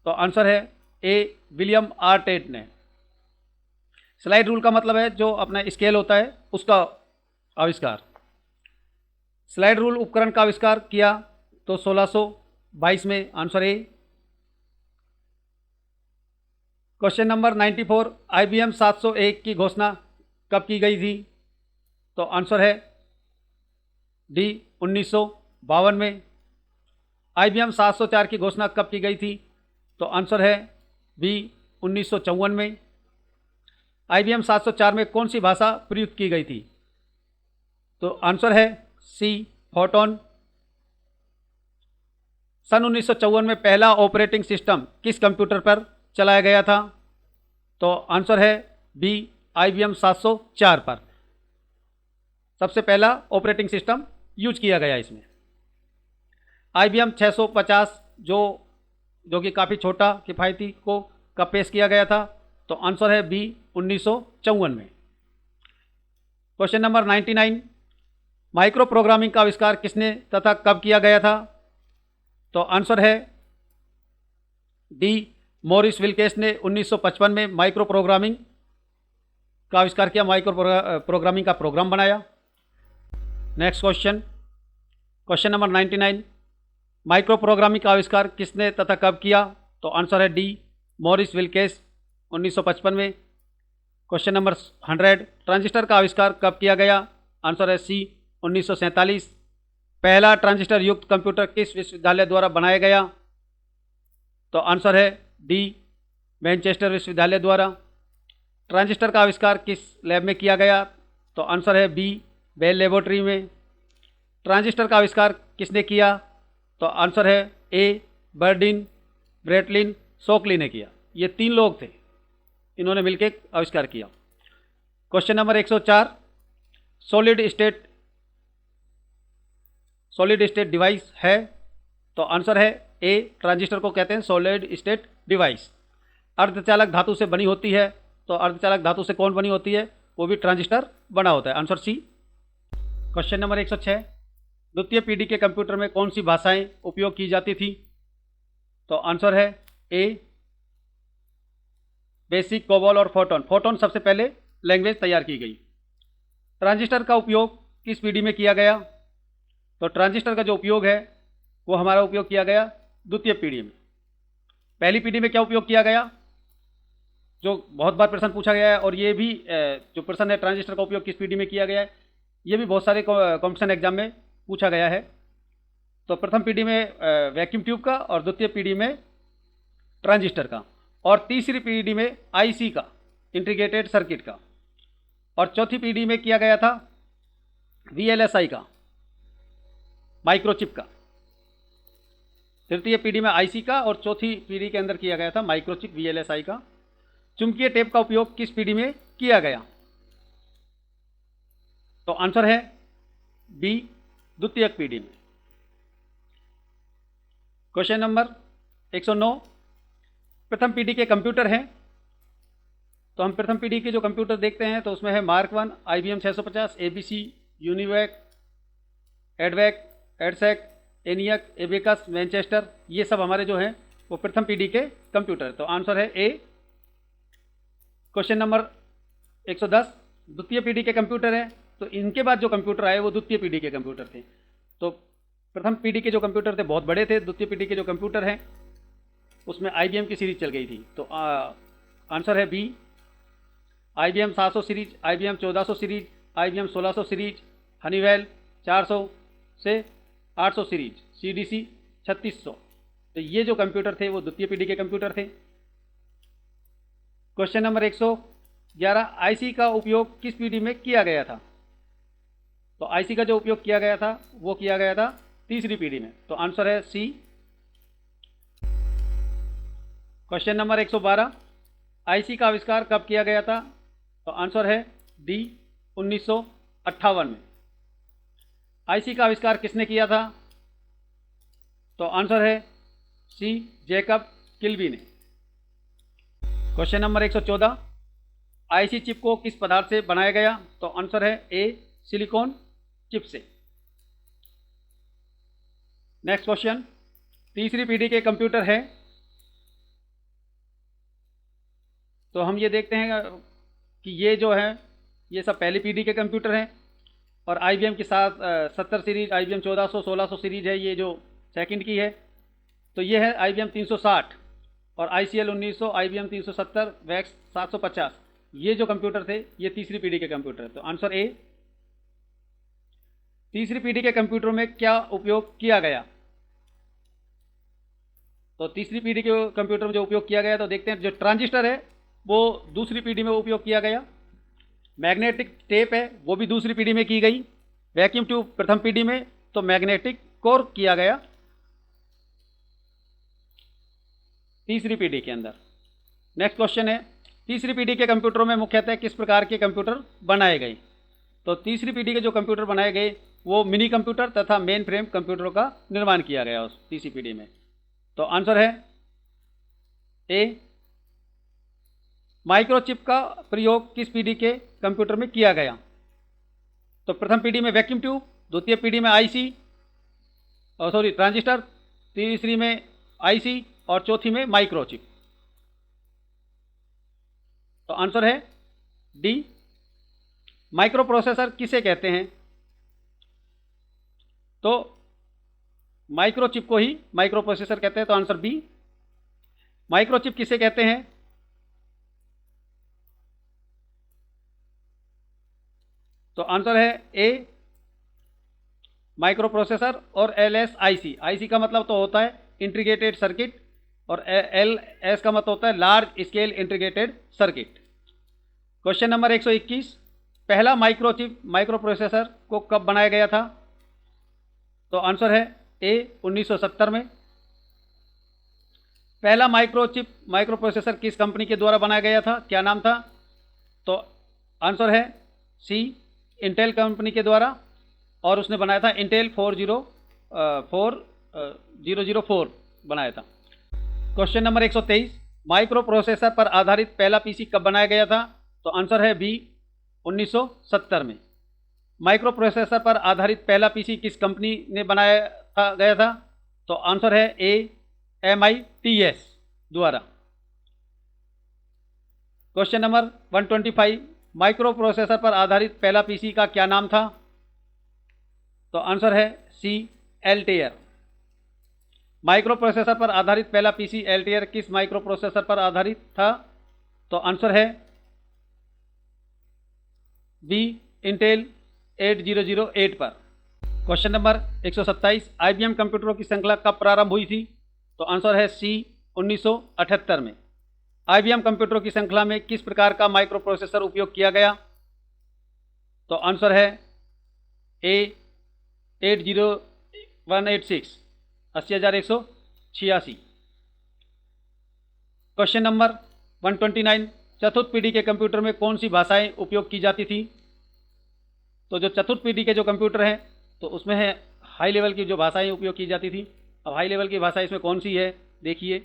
तो आंसर है ए विलियम आर टेट ने। स्लाइड रूल का मतलब है जो अपना स्केल होता है उसका आविष्कार। स्लाइड रूल उपकरण का आविष्कार किया तो 1622 में, answer A. Question number 94, IBM 701 की घोषणा कब की गई थी? तो आंसर है डी 1952 में। IBM 704 की घोषणा कब की गई थी? तो आंसर है बी 1954 में। IBM 704 में कौन सी भाषा प्रयुक्त की गई थी? तो आंसर है सी फोटोन। सन 1954 में पहला ऑपरेटिंग सिस्टम किस कंप्यूटर पर चलाया गया था? तो आंसर है बी IBM 704 पर सबसे पहला ऑपरेटिंग सिस्टम यूज किया गया इसमें। IBM 650 जो कि काफ़ी छोटा किफ़ायती को कब पेश किया गया था, तो आंसर है बी 1954 में। क्वेश्चन नंबर 99, माइक्रो प्रोग्रामिंग का आविष्कार किसने तथा कब किया गया था, तो आंसर है डी मॉरिस विल्केस ने 1955 में माइक्रो प्रोग्रामिंग का आविष्कार किया, माइक्रो प्रोग्रामिंग का प्रोग्राम बनाया। Next question, question number 99, micro programming का आविष्कार किसने तथा कब किया, तो आंसर है डी मॉरिस विल्केस 1955 में। क्वेश्चन नंबर 100, ट्रांजिस्टर का आविष्कार कब किया गया, आंसर है सी 1947। पहला ट्रांजिस्टर युक्त कंप्यूटर किस विश्वविद्यालय द्वारा बनाया गया, तो आंसर है डी मैनचेस्टर विश्वविद्यालय द्वारा। ट्रांजिस्टर का आविष्कार किस लैब में किया गया, तो आंसर है बी बेल लेबोरेटरी में। ट्रांजिस्टर का आविष्कार किसने किया, तो आंसर है ए बर्डिन ब्रेटलिन शोकली ने किया। ये 3 लोग थे, इन्होंने मिलकर आविष्कार किया। Question number 104, solid state device है, तो आंसर है ए ट्रांजिस्टर को कहते हैं सॉलिड स्टेट डिवाइस। अर्धचालक धातु से बनी होती है, तो अर्धचालक धातु से कौन बनी होती है, वो भी ट्रांजिस्टर बना होता है, आंसर सी। क्वेश्चन नंबर 106, द्वितीय पीढ़ी के कंप्यूटर में कौन सी भाषाएं उपयोग की जाती थी, तो आंसर है ए बेसिक, कोबॉल और फोटोन। फोटोन सबसे पहले लैंग्वेज तैयार की गई। ट्रांजिस्टर का उपयोग किस पीढ़ी में किया गया, तो ट्रांजिस्टर का जो उपयोग है वो हमारा उपयोग किया गया द्वितीय पीढ़ी में। पहली पीढ़ी में क्या उपयोग किया गया, जो बहुत बार प्रश्न पूछा गया है, और ये भी जो प्रश्न है ट्रांजिस्टर का उपयोग किस पीढ़ी में किया गया है, ये भी बहुत सारे कॉम्पिटिशन एग्जाम में पूछा गया है। तो प्रथम पीढ़ी में वैक्यूम ट्यूब का, और द्वितीय पीढ़ी में ट्रांजिस्टर का, और तीसरी पीढ़ी में आईसी का, इंटीग्रेटेड सर्किट का, और चौथी पीढ़ी में किया गया था वीएलएसआई का, माइक्रोचिप का। तृतीय पीढ़ी में आईसी का, और चौथी पीढ़ी के अंदर किया गया था माइक्रोचिप वीएलएसआई का। चुंबकीय टेप का उपयोग किस पीढ़ी में किया गया, तो आंसर है बी द्वितीय पीढ़ी में। क्वेश्चन नंबर 109, प्रथम पीढ़ी के कंप्यूटर हैं, तो हम प्रथम पीढ़ी के जो कंप्यूटर देखते हैं तो उसमें है mark 1, IBM 650, ABC, UNIVAC, एडवैक, EDSAC, ENIAC, abacus, Manchester, ये सब हमारे जो हैं वो प्रथम पीढ़ी के कंप्यूटर, तो आंसर है ए। क्वेश्चन नंबर 110, द्वितीय पीढ़ी के कंप्यूटर हैं, तो इनके बाद जो कंप्यूटर आए वो द्वितीय पीढ़ी के कंप्यूटर थे। तो प्रथम पीढ़ी के जो कंप्यूटर थे बहुत बड़े थे, द्वितीय पीढ़ी के जो कंप्यूटर हैं उसमें IBM की सीरीज चल गई थी, तो आंसर है B IBM 700 series, IBM 1400 series, IBM 1600 series, Honeywell 400 से 800 सीरीज, CDC 3600। तो ये जो कंप्यूटर थे वो द्वितीय पीढ़ी के कंप्यूटर थे। क्वेश्चन नंबर 111, आईसी का उपयोग किस पीढ़ी में किया गया था, तो आईसी का जो उपयोग किया गया था वो किया गया था तीसरी पीढ़ी में, तो आंसर है सी। क्वेश्चन नंबर 112, आईसी का आविष्कार कब किया गया था, तो आंसर है डी 1958 में। आईसी का आविष्कार किसने किया था, तो आंसर है सी जैकब किल्बी ने। क्वेश्चन नंबर 114, आईसी चिप को किस पदार्थ से बनाया गया, तो आंसर है ए सिलिकॉन चिप से। नेक्स्ट क्वेश्चन, तीसरी पीढ़ी के कंप्यूटर है, तो हम ये देखते हैं कि ये जो है ये सब पहली पीढ़ी के कंप्यूटर हैं, और IBM की 70 सीरीज, IBM 1400, 1600 सीरीज है ये जो सेकंड की है। तो ये है IBM 360 और ICL 1900, IBM 370, वैक्स 750, ये जो कंप्यूटर थे ये तीसरी पीढ़ी के कंप्यूटर, तो आंसर ए। तीसरी पीढ़ी के कंप्यूटर में क्या उपयोग किया गया, तो तीसरी पीढ़ी के कंप्यूटर में जो उपयोग किया गया तो देखते हैं, जो ट्रांजिस्टर है वो दूसरी पीढ़ी में उपयोग किया गया, मैग्नेटिक टेप है वो भी दूसरी पीढ़ी में की गई, वैक्यूम ट्यूब प्रथम पीढ़ी में, तो मैग्नेटिक कोर किया गया तीसरी पीढ़ी के अंदर। नेक्स्ट क्वेश्चन है, तीसरी पीढ़ी के कंप्यूटरों में मुख्यतः किस प्रकार के कंप्यूटर बनाए गए? तो तीसरी पीढ़ी के जो कंप्यूटर बनाए गए वो मिनी कंप्यूटर तथा मेन फ्रेम कंप्यूटरों का निर्माण किया गया उस तीसरी पीढ़ी में। तो आंसर है ए, माइक्रोचिप का प्रयोग किस पीढ़ी के कंप्यूटर में किया गया? तो प्रथम पीढ़ी में वैक्यूम ट्यूब, द्वितीय पीढ़ी में ट्रांजिस्टर, तीसरी में आईसी और चौथी में माइक्रोचिप। तो आंसर है डी, माइक्रो प्रोसेसर किसे कहते हैं? तो माइक्रोचिप को ही माइक्रो प्रोसेसर कहते हैं। तो आंसर बी, माइक्रोचिप किसे कहते हैं? तो आंसर है ए, माइक्रो प्रोसेसर, और एल एस आई सी। आई सी का मतलब तो होता है इंटीग्रेटेड सर्किट और एल एस का मतलब होता है large scale integrated circuit. Question number 121, पहला माइक्रोचिप माइक्रो प्रोसेसर को कब बनाया गया था? तो आंसर है ए, 1970 में। पहला माइक्रोचिप माइक्रो प्रोसेसर किस कंपनी के द्वारा बनाया गया था, क्या नाम था? तो आंसर है सी, इंटेल कंपनी के द्वारा, और उसने बनाया था इंटेल 4004 बनाया था। क्वेश्चन नंबर 123, माइक्रो प्रोसेसर पर आधारित पहला पीसी कब बनाया गया था? तो आंसर है बी, 1970 में। माइक्रो प्रोसेसर पर आधारित पहला पीसी किस कंपनी ने बनाया गया था? तो आंसर है ए, MITS द्वारा। क्वेश्चन नंबर 125, माइक्रो प्रोसेसर पर आधारित पहला पीसी का क्या नाम था? तो आंसर है सी, एल्टेयर। माइक्रो प्रोसेसर पर आधारित पहला पीसी एल्टेयर किस माइक्रो प्रोसेसर पर आधारित था? तो आंसर है बी, इंटेल 8008 पर। क्वेश्चन नंबर 127, IBM कंप्यूटरों की श्रृंखला कब प्रारंभ हुई थी? तो आंसर है सी, 1978 में। IBM कंप्यूटरों की श्रृंखला में किस प्रकार का माइक्रो प्रोसेसर उपयोग किया गया? तो आंसर है ए, 80186, 80186। क्वेश्चन नंबर 129, चतुर्थ पीढ़ी के कंप्यूटर में कौन सी भाषाएं उपयोग की जाती थी? तो जो चतुर्थ पीढ़ी के जो कंप्यूटर हैं तो उसमें है हाई लेवल की जो भाषाएं उपयोग की जाती थी। अब हाई लेवल की भाषा इसमें कौन सी है देखिए,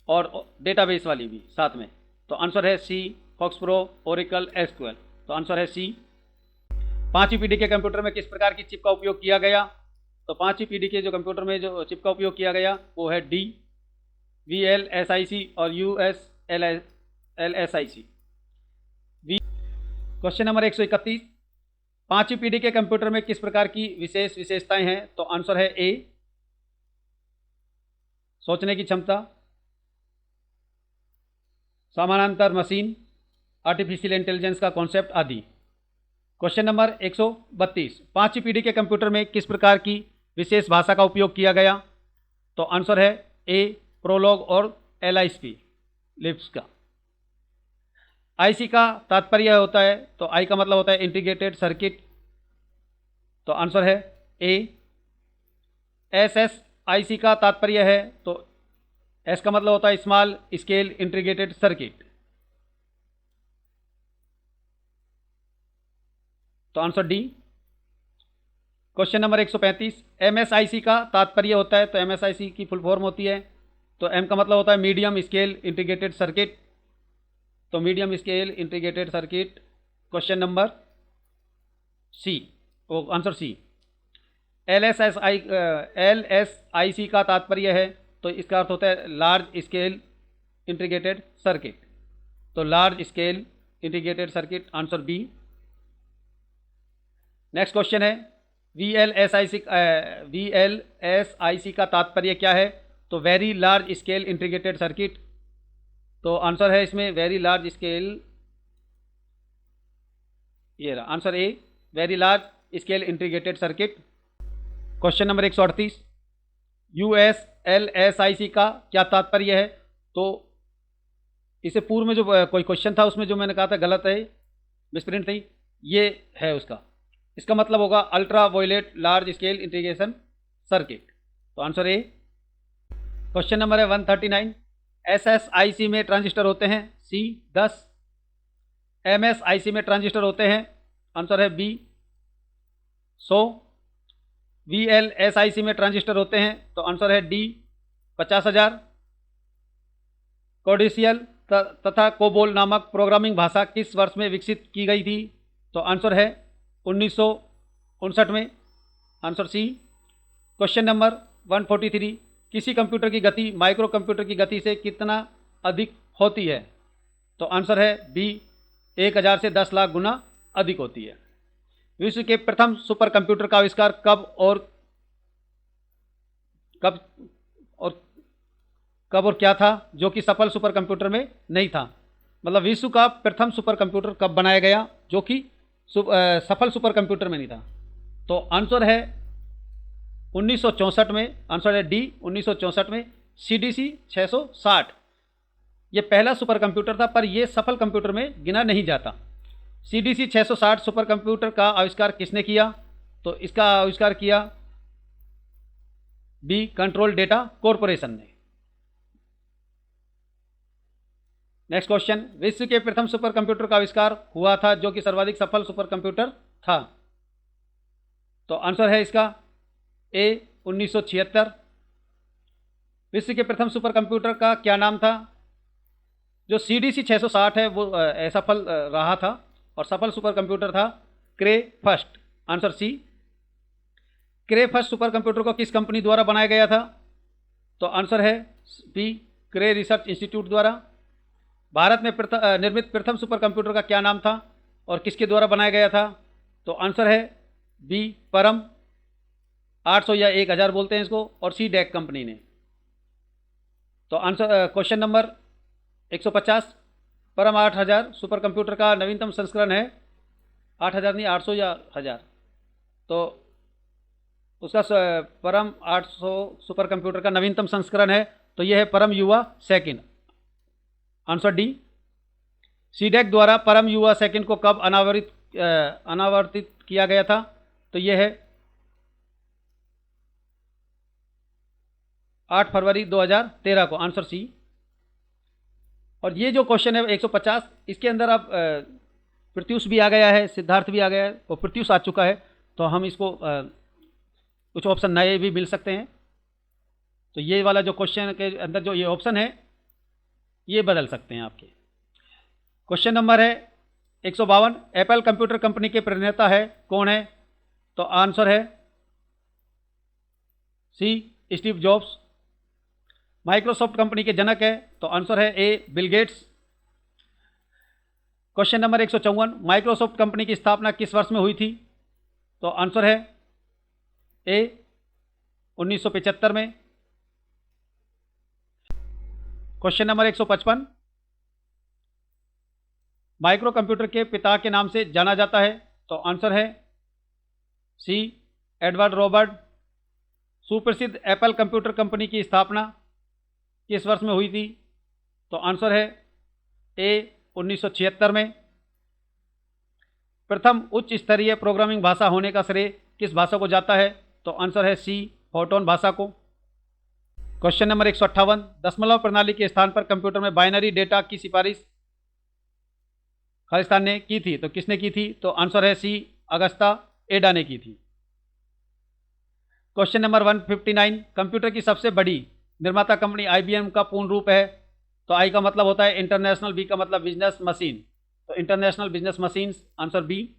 और डेटाबेस वाली भी साथ में। तो आंसर है सी, फॉक्सप्रो, ओरेकल, एसक्यूएल। तो आंसर है सी। पांचवी पीढ़ी के कंप्यूटर में किस प्रकार की चिप का उपयोग किया गया? तो पांचवी पीढ़ी के जो कंप्यूटर में जो चिप का उपयोग किया गया वो है डी, VLSIC और USLSIC। क्वेश्चन नंबर 131, पांचवी पीढ़ी के कंप्यूटर में किस प्रकार की विशेषताएं हैं? तो आंसर है ए, सोचने की क्षमता, समानांतर मशीन, आर्टिफिशियल इंटेलिजेंस का कॉन्सेप्ट आदि। क्वेश्चन नंबर 132, पांचवी पीढ़ी के कंप्यूटर में किस प्रकार की विशेष भाषा का उपयोग किया गया? तो आंसर है ए, प्रोलॉग और LISP लिप्स का। IC का तात्पर्य होता है, तो आई का मतलब होता है इंटीग्रेटेड सर्किट। तो आंसर है ए। SSIC का तात्पर्य है, तो एस का मतलब होता है स्मॉल स्केल इंटीग्रेटेड सर्किट। तो answer D. Question number 135, MSIC का तात्पर्य होता है, तो MSIC की फुल फॉर्म होती है, तो एम का मतलब होता है मीडियम स्केल इंटीग्रेटेड सर्किट। तो medium scale integrated circuit. Question number C, answer C. LSIC का तात्पर्य है, तो इसका अर्थ होता है लार्ज स्केल इंटीग्रेटेड सर्किट। तो large scale integrated circuit, answer B. Next question है VLSIC का तात्पर्य क्या है? तो very large scale integrated circuit. तो आंसर है इसमें वेरी लार्ज स्केल, ये रहा answer A, very large scale integrated circuit. Question number 138, USLSIC का क्या तात्पर्य है? तो इससे पूर्व में जो कोई क्वेश्चन था उसमें जो मैंने कहा था गलत है, मिसप्रिंट नहीं, ये है उसका। इसका मतलब होगा ultra violet large scale integration circuit. तो आंसर ए। क्वेश्चन नंबर है 139, SSIC में ट्रांजिस्टर होते हैं, सी 10। MSIC में ट्रांजिस्टर होते हैं, आंसर है बी 100। VLSIC में ट्रांजिस्टर होते हैं, तो आंसर है डी 50,000। कोडिसियल तथा कोबोल नामक प्रोग्रामिंग भाषा किस वर्ष में विकसित की गई थी? तो आंसर है 1959 में, आंसर सी। क्वेश्चन नंबर 143, किसी कंप्यूटर की गति माइक्रो कंप्यूटर की गति से कितना अधिक होती है? तो आंसर है बी 1000 से 10 लाख गुना अधिक होती है। विश्व के प्रथम सुपर कंप्यूटर का आविष्कार कब और क्या था, जो कि सफल सुपर कंप्यूटर में नहीं था? मतलब विश्व का प्रथम सुपर कंप्यूटर कब बनाया गया जो कि सफल सुपर कंप्यूटर में नहीं था? तो आंसर है 1964 में, आंसर है डी 1964 में, CDC 660। ये पहला सुपर कंप्यूटर था, पर यह सफल कंप्यूटर में गिना नहीं जाता। CDC 660 सुपर कंप्यूटर का आविष्कार किसने किया? तो इसका आविष्कार किया बी कंट्रोल डेटा कॉरपोरेशन ने। नेक्स्ट क्वेश्चन, विश्व के प्रथम सुपर कंप्यूटर का आविष्कार हुआ था जो कि सर्वाधिक सफल सुपर कंप्यूटर था? तो आंसर है इसका ए 1976। विश्व के प्रथम सुपर कंप्यूटर का क्या नाम था? जो CDC 660 है वो असफल रहा था और सफल सुपर कंप्यूटर था क्रे फर्स्ट, आंसर सी। क्रे फर्स्ट सुपर कंप्यूटर को किस कंपनी द्वारा बनाया गया था? तो आंसर है बी क्रे रिसर्च इंस्टीट्यूट द्वारा। भारत में निर्मित प्रथम सुपर कंप्यूटर का क्या नाम था और किसके द्वारा बनाया गया था? तो आंसर है बी परम 800 या 1000 बोलते हैं इसको, और सी डैक कंपनी ने। तो आंसर क्वेश्चन नंबर 150, परम 8000 सुपर कंप्यूटर का नवीनतम संस्करण है। 8000 नहीं, 800 या 1000, तो उसका परम 800 सुपर कंप्यूटर का नवीनतम संस्करण है, तो यह है परम युवा सेकंड, आंसर डी। सीडैक द्वारा परम युवा सेकंड को कब अनावर्तित किया गया था? तो यह है 8 फरवरी 2013 को, आंसर सी। और ये जो क्वेश्चन है 150, इसके अंदर अब प्रत्युष भी आ गया है, सिद्धार्थ भी आ गया है और प्रत्युष आ चुका है, तो हम इसको कुछ ऑप्शन नए भी मिल सकते हैं। तो ये वाला जो क्वेश्चन के अंदर जो ये ऑप्शन है ये बदल सकते हैं आपके। क्वेश्चन नंबर है 152, एप्पल कंप्यूटर कंपनी के प्रणेता है कौन है? तो आंसर है C Steve Jobs. Microsoft company के जनक है, तो आंसर है A Bill Gates. Question number 154, Microsoft company की स्थापना किस वर्ष में हुई थी? तो आंसर है ए 1975 में। क्वेश्चन नंबर 155, माइक्रो कंप्यूटर के पिता के नाम से जाना जाता है, तो आंसर है सी एडवर्ड रॉबर्ट। सुप्रसिद्ध एप्पल कंप्यूटर कंपनी की स्थापना किस वर्ष में हुई थी? तो आंसर है ए 1976 में। प्रथम उच्च स्तरीय प्रोग्रामिंग भाषा होने का श्रेय किस भाषा को जाता है? तो आंसर है सी फोर्टोन भाषा को। क्वेश्चन नंबर 158, दशमलव प्रणाली के स्थान पर कंप्यूटर में बाइनरी डेटा की सिफारिश खालिस्तान ने की थी, तो किसने की थी? तो आंसर है सी अगस्ता एडा ने की थी। क्वेश्चन नंबर 159, कंप्यूटर की सबसे बड़ी निर्माता कंपनी IBM का पूर्ण रूप है? तो आई का मतलब होता है इंटरनेशनल, बी का मतलब बिजनेस मशीन, तो international business machines, answer B.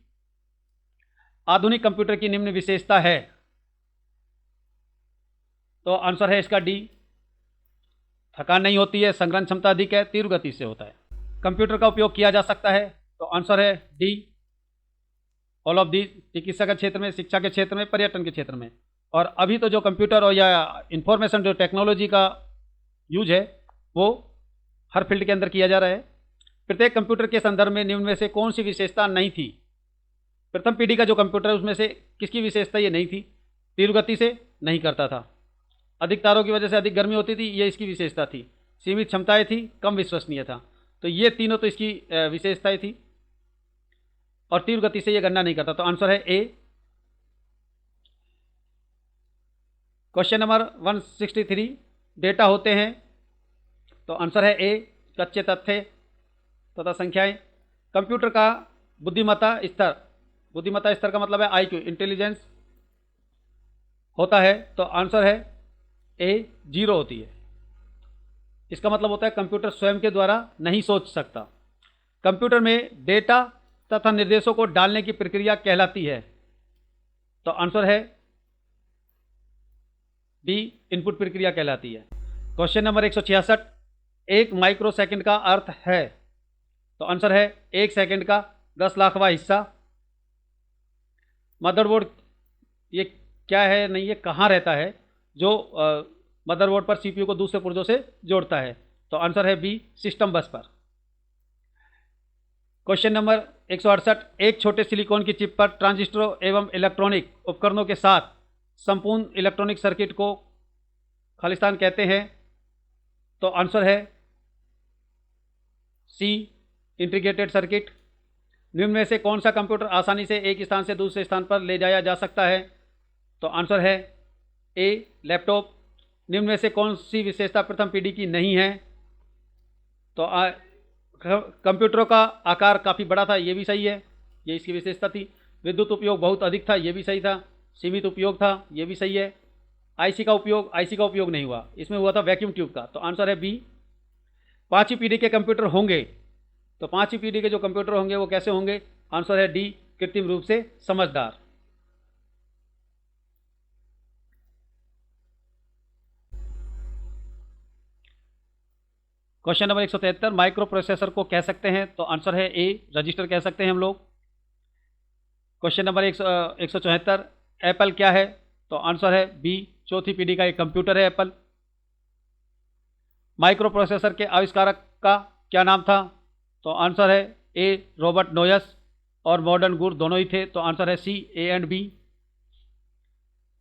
आधुनिक कंप्यूटर की निम्न विशेषता है, तो आंसर है इसका डी। थकान नहीं होती है, संग्रहण क्षमता अधिक है, तीव्र गति से होता है। कंप्यूटर का उपयोग किया जा सकता है, तो आंसर है डी ऑल ऑफ दी। चिकित्सा के क्षेत्र में, शिक्षा के क्षेत्र में, पर्यटन के क्षेत्र में। और अभी तो जो कंप्यूटर और या इंफॉर्मेशन जो टेक्नोलॉजी का यूज है वो हर फील्ड के अंदर किया जा रहा है। प्रत्येक कंप्यूटर के संदर्भ में निम्न में से कौन सी विशेषता नहीं थी? प्रथम पीढ़ी का जो कंप्यूटर है उसमें से किसकी विशेषता ये नहीं थी? तीव्र गति से नहीं करता था, अधिक तारों की वजह से अधिक गर्मी होती थी, ये इसकी विशेषता थी, सीमित क्षमताएं थी, कम विश्वसनीय था, तो ये तीनों तो इसकी विशेषताएं थी। और तीव्र गति से ये गणना नहीं करता, तो आंसर है ए। क्वेश्चन नंबर 163, डेटा होते हैं, तो आंसर है ए कच्चे तथ्य। तथा संख्याएं। कंप्यूटर का बुद्धिमत्ता स्तर का मतलब है आईक्यू, इंटेलिजेंस होता है, तो आंसर है ए 0 होती है। इसका मतलब होता है कंप्यूटर स्वयं के द्वारा नहीं सोच सकता। कंप्यूटर में डेटा तथा निर्देशों को डालने की प्रक्रिया कहलाती है, तो आंसर है बी, इनपुट प्रक्रिया कहलाती है। क्वेश्चन नंबर 166, एक माइक्रोसेकंड का अर्थ है, तो आंसर है 1 सेकंड का 10 लाखवां हिस्सा। मदरबोर्ड ये क्या है, नहीं ये कहाँ रहता है, जो मदरबोर्ड पर सीपीयू को दूसरे पुर्जों से जोड़ता है, तो आंसर है बी, सिस्टम बस पर। क्वेश्चन नंबर 168, एक छोटे सिलिकॉन की चिप पर ट्रांजिस्टरों एवं इलेक्ट्रॉनिक उपकरणों के साथ संपूर्ण इलेक्ट्रॉनिक सर्किट को खालिस्तान कहते हैं, तो आंसर है सी, इंटीग्रेटेड सर्किट। निम्न में से कौन सा कंप्यूटर आसानी से एक स्थान से दूसरे स्थान पर ले जाया जा सकता है, तो आंसर है ए, लैपटॉप। निम्न में से कौन सी विशेषता प्रथम पीढ़ी की नहीं है, तो कंप्यूटरों का आकार काफ़ी बड़ा था, ये भी सही है, ये इसकी विशेषता थी। विद्युत उपयोग बहुत अधिक था, ये भी सही था। सीमित उपयोग था, ये भी सही है। आईसी का उपयोग नहीं हुआ, इसमें हुआ था वैक्यूम ट्यूब का, तो आंसर है बी। पांचवी पीढ़ी के कंप्यूटर होंगे, तो पांचवी पीढ़ी के जो कंप्यूटर होंगे वो कैसे होंगे, आंसर है डी, कृत्रिम रूप से समझदार। क्वेश्चन नंबर 173, माइक्रो प्रोसेसर को कह सकते हैं, तो आंसर है ए, रजिस्टर कह सकते हैं हम लोग। क्वेश्चन नंबर 174, एप्पल क्या है, तो आंसर है बी, चौथी पीढ़ी का एक कंप्यूटर है एप्पल। माइक्रो प्रोसेसर के आविष्कारक का क्या नाम था, तो आंसर है ए, रॉबर्ट नोयस, और मॉडर्न गुर दोनों ही थे, तो आंसर है सी, ए एंड बी।